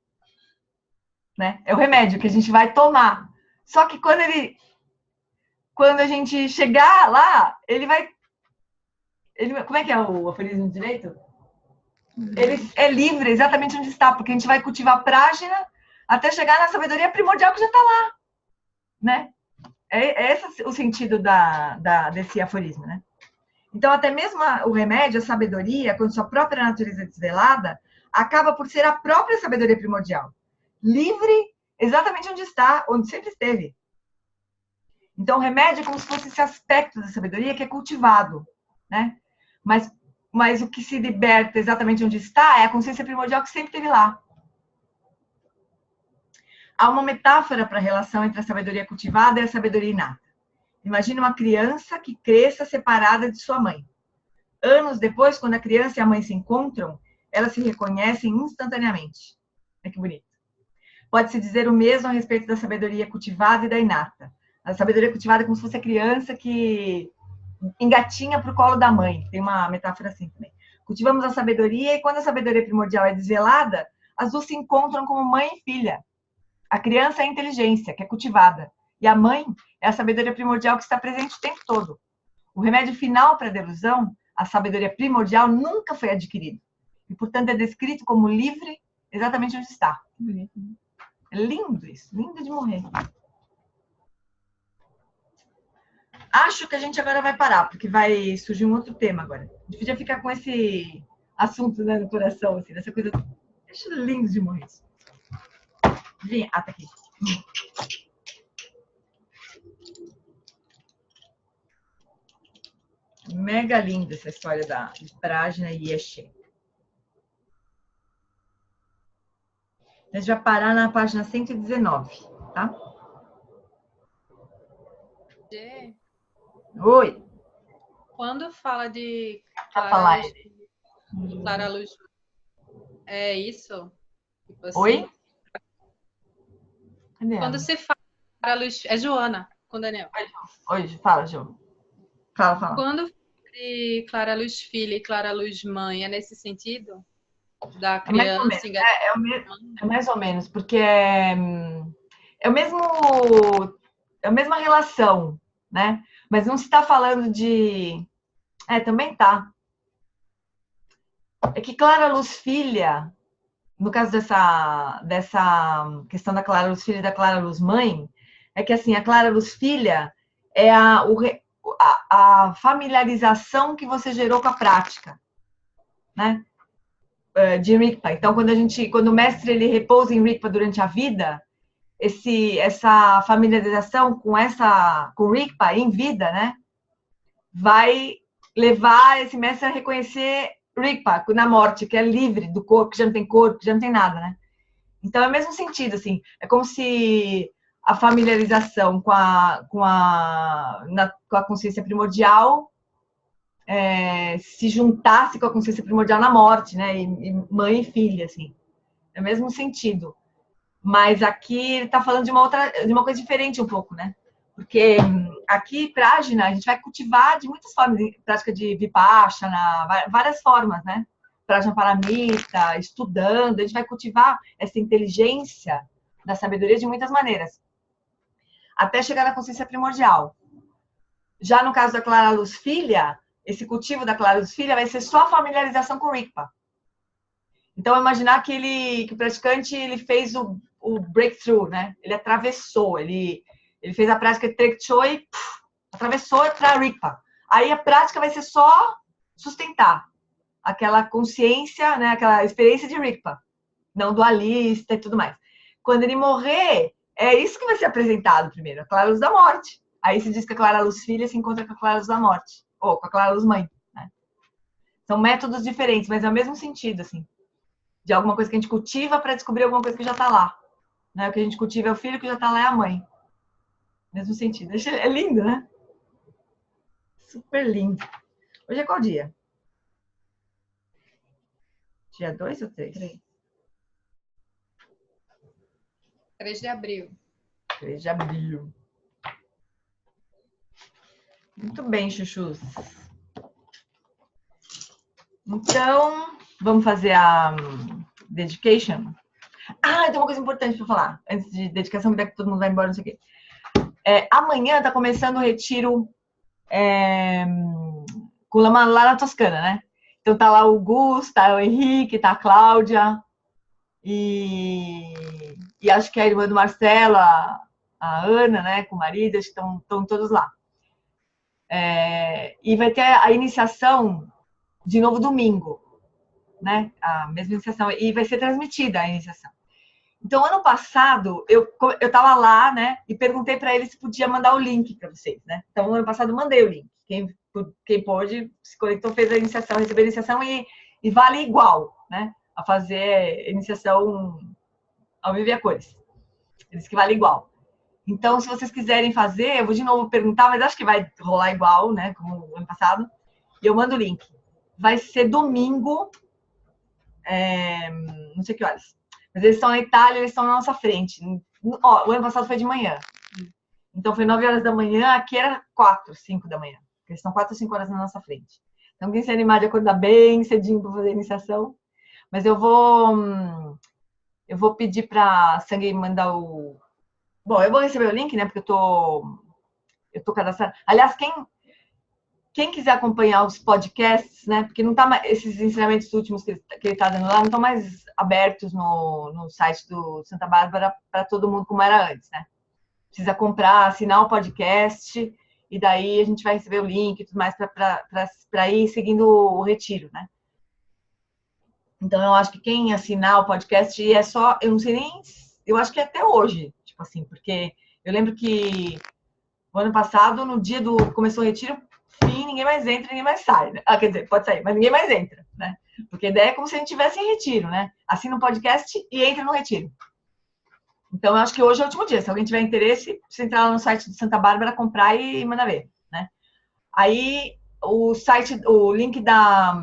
né? É o remédio que a gente vai tomar. Só que quando a gente chegar lá, ele vai... como é que é o aforismo direito? Ele é livre exatamente onde está, porque a gente vai cultivar Prajna até chegar na sabedoria primordial que já está lá, né? É esse o sentido desse aforismo, né? Então, até mesmo o remédio, a sabedoria, com sua própria natureza desvelada, acaba por ser a própria sabedoria primordial. Livre exatamente onde está, onde sempre esteve. Então, o remédio é como se fosse esse aspecto da sabedoria que é cultivado, né? Mas o que se liberta exatamente onde está é a consciência primordial que sempre esteve lá. Há uma metáfora para a relação entre a sabedoria cultivada e a sabedoria inata. Imagine uma criança que cresça separada de sua mãe. Anos depois, quando a criança e a mãe se encontram, elas se reconhecem instantaneamente. Olha que bonito. Pode-se dizer o mesmo a respeito da sabedoria cultivada e da inata. A sabedoria cultivada é como se fosse a criança que engatinha para o colo da mãe. Tem uma metáfora assim também. Cultivamos a sabedoria e quando a sabedoria primordial é desvelada, as duas se encontram como mãe e filha. A criança é a inteligência, que é cultivada. E a mãe é a sabedoria primordial que está presente o tempo todo. O remédio final para a delusão, a sabedoria primordial, nunca foi adquirido. E, portanto, é descrito como livre exatamente onde está. É lindo isso, lindo de morrer. Acho que a gente agora vai parar, porque vai surgir um outro tema agora. A gente podia ficar com esse assunto, né, no coração, assim, dessa coisa. Acho lindo de morrer isso. Ah, tá aqui. Mega linda essa história de Prajna e Yeshe. A gente vai parar na página 119, tá? Oi. Quando fala de Clara Luz, é isso? Tipo assim, oi? Quando se fala de Clara Luz, é Joana com Daniel. Oi, fala, Jo. Fala. Quando de Clara Luz filha e Clara Luz mãe, é nesse sentido? Da criança é mais ou menos, porque é a mesma relação, né? Mas não se está falando de... também tá. É que Clara Luz filha, no caso dessa questão da Clara Luz filha e da Clara Luz mãe, é que assim, a Clara Luz filha é a familiarização que você gerou com a prática, né? De Rigpa. Então, quando o mestre ele repousa em Rigpa durante a vida, essa familiarização com Rigpa em vida, né, vai levar esse mestre a reconhecer Rigpa na morte, que é livre do corpo, que já não tem corpo, que já não tem nada, né? Então, é o mesmo sentido, assim, é como se a familiarização com a consciência primordial se juntasse com a consciência primordial na morte, né? E mãe e filha, assim. É o mesmo sentido. Mas aqui ele está falando de uma coisa diferente um pouco, né? Porque aqui, Prajna, a gente vai cultivar de muitas formas, prática de Vipassana, várias formas, né? Prajna Paramita, estudando, a gente vai cultivar essa inteligência da sabedoria de muitas maneiras, até chegar na consciência primordial. Já no caso da Clara Luz filha, esse cultivo da Clara Luz Filha vai ser só a familiarização com o Rigpa. Então, imaginar que o praticante ele fez o breakthrough, né? Ele atravessou, ele fez a prática Trek Choi, atravessou para Rigpa. Aí a prática vai ser só sustentar aquela consciência, né? Aquela experiência de Rigpa, não dualista e tudo mais. Quando ele morrer, é isso que vai ser apresentado primeiro, a Clara Luz da Morte. Aí se diz que a Clara Luz Filha se encontra com a Clara Luz da Morte, ou com a Clara Luz Mãe, né? São métodos diferentes, mas é o mesmo sentido, assim, de alguma coisa que a gente cultiva para descobrir alguma coisa que já está lá. Né? O que a gente cultiva é o filho, que já está lá é a mãe. Mesmo sentido. É lindo, né? Super lindo. Hoje é qual dia? Dia 2 ou 3? 3 de abril. 3 de abril. Muito bem, chuchus. Então, vamos fazer a dedication? Ah, tem uma coisa importante para falar. Antes de dedicação, que todo mundo vai embora, não sei o quê. Amanhã está começando o retiro com o Lama lá na Toscana, né? Então tá lá o Gus, tá o Henrique, tá a Cláudia e acho que a irmã do Marcelo, a Ana, né, com o marido, acho que estão todos lá. E vai ter a iniciação de novo domingo, né? A mesma iniciação. E vai ser transmitida a iniciação. Então, ano passado, eu tava lá, né? E perguntei para ele se podia mandar o link para vocês, né? Então, ano passado, eu mandei o link. Quem pôde, se conectou, fez a iniciação, recebeu a iniciação e vale igual, né? A fazer iniciação ao vivo e a cores. Eles que vale igual. Então, se vocês quiserem fazer, eu vou de novo perguntar, mas acho que vai rolar igual, né? Como o ano passado. E eu mando o link. Vai ser domingo, não sei que horas. Mas eles estão na Itália, eles estão na nossa frente. Ó, o ano passado foi de manhã. Então foi 9 horas da manhã, aqui era 4, 5 da manhã. Eles estão 4 ou 5 horas na nossa frente. Então quem se animar de acordar bem cedinho para fazer a iniciação. Mas eu vou pedir para a Sangue mandar o... Bom, eu vou receber o link, né? Porque eu tô cadastrada. Aliás, quem quiser acompanhar os podcasts, né? Porque não tá mais, esses ensinamentos últimos que ele tá dando lá não estão mais abertos no site do Santa Bárbara para todo mundo como era antes, né? Precisa comprar, assinar o podcast e daí a gente vai receber o link e tudo mais para ir seguindo o retiro, né? Então eu acho que quem assinar o podcast é só, eu não sei nem, eu acho que é até hoje, tipo assim, porque eu lembro que o ano passado, no dia do começou o retiro, ninguém mais entra, ninguém mais sai, né? Quer dizer, pode sair, mas ninguém mais entra, né? Porque a ideia é como se a gente estivesse em retiro, né? Assina um podcast e entra no retiro. Então, eu acho que hoje é o último dia. Se alguém tiver interesse, você entrar lá no site de Santa Bárbara, comprar e mandar ver, né? Aí, o link da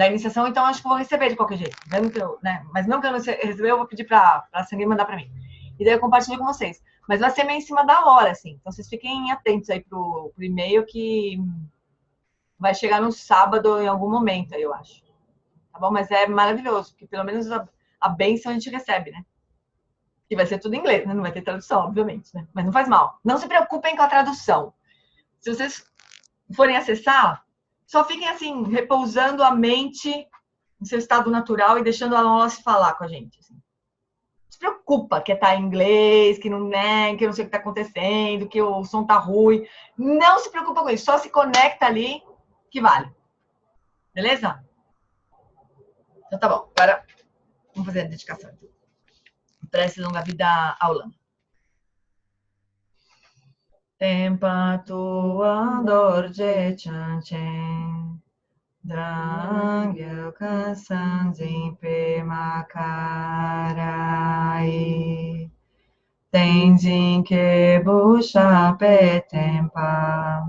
iniciação, então, acho que eu vou receber de qualquer jeito. Mesmo que né? Mas mesmo que eu não receber, eu vou pedir para a Sangue mandar para mim. E daí eu compartilho com vocês. Mas vai ser meio em cima da hora, assim. Então, vocês fiquem atentos aí pro e-mail que vai chegar no sábado em algum momento, aí eu acho. Tá bom? Mas é maravilhoso, porque pelo menos a bênção a gente recebe, né? E vai ser tudo em inglês, né? Não vai ter tradução, obviamente, né? Mas não faz mal. Não se preocupem com a tradução. Se vocês forem acessar, só fiquem assim, repousando a mente no seu estado natural e deixando a nossa falar com a gente, assim. Se preocupa que tá em inglês, que não sei o que tá acontecendo, que o som tá ruim. Não se preocupa com isso, só se conecta ali que vale. Beleza? Então tá bom, agora vamos fazer a dedicação. Prece longa vida ao Lama. Tempa tua dorje chanchen Drangyo kasan zinpe makarai Tenzin ke busha pe tempa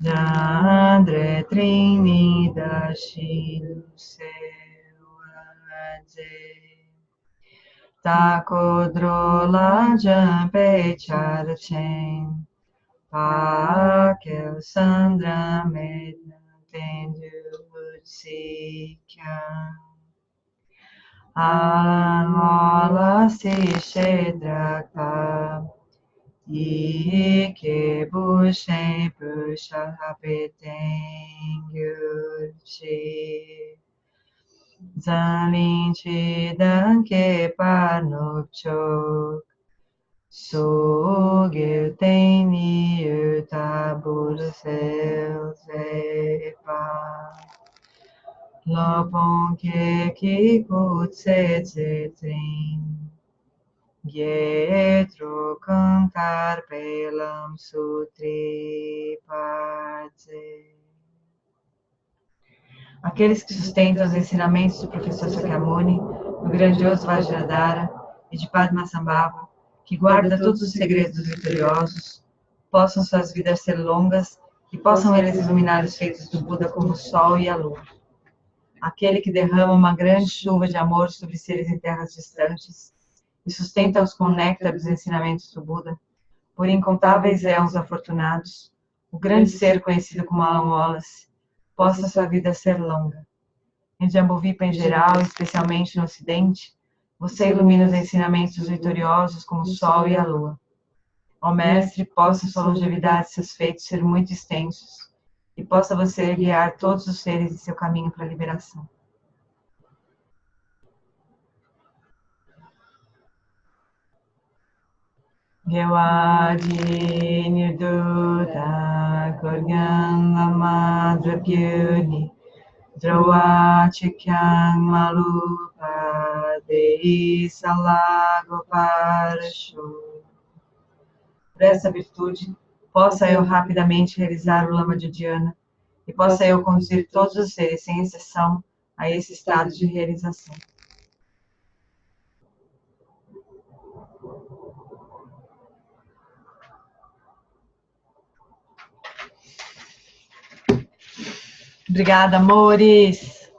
Jandre trini dashi seu adze Takodrola jampe charchen Pakel Sandra Medna Tendu Sikya Alan Wala Si Shedrakta Ike bushe busha hapeteng yulchi. Zalinchi danke panupchok. Sogil teni utabur sepa. Lopon ke kikutse tsetrin. Dietro cantar pelam sutri padze. Aqueles que sustentam os ensinamentos do professor Sakyamuni, do grandioso Vajradhara e de Padmasambhava, que guarda todos os segredos vitoriosos, possam suas vidas ser longas e possam eles iluminar os feitos do Buda como o sol e a lua. Aquele que derrama uma grande chuva de amor sobre seres em terras distantes e sustenta-os com o néctar dos ensinamentos do Buda, por incontáveis éons afortunados, o grande ser conhecido como Alan Wallace, possa sua vida ser longa. Em Jambuvipa em geral, especialmente no Ocidente, você ilumina os ensinamentos vitoriosos como o sol e a lua. Ó Mestre, possa sua longevidade e seus feitos ser muito extensos, e possa você guiar todos os seres em seu caminho para a liberação. Gewadi Nirduta Kurgan Lama Drabyuni Drawa Chikyang Malupa Dei Salago Parashu. Por essa virtude, possa eu rapidamente realizar o Lama de Dhyana e possa eu conduzir todos os seres, sem exceção, a esse estado de realização. Obrigada, amores.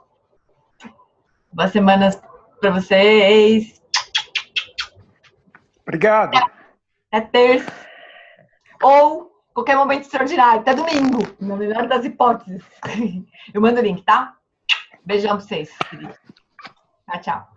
Boas semanas para vocês. Obrigado. É terça. Ou qualquer momento extraordinário. Até domingo. Na melhor das hipóteses. Eu mando o link, tá? Beijão pra vocês, queridos. Tchau, tchau.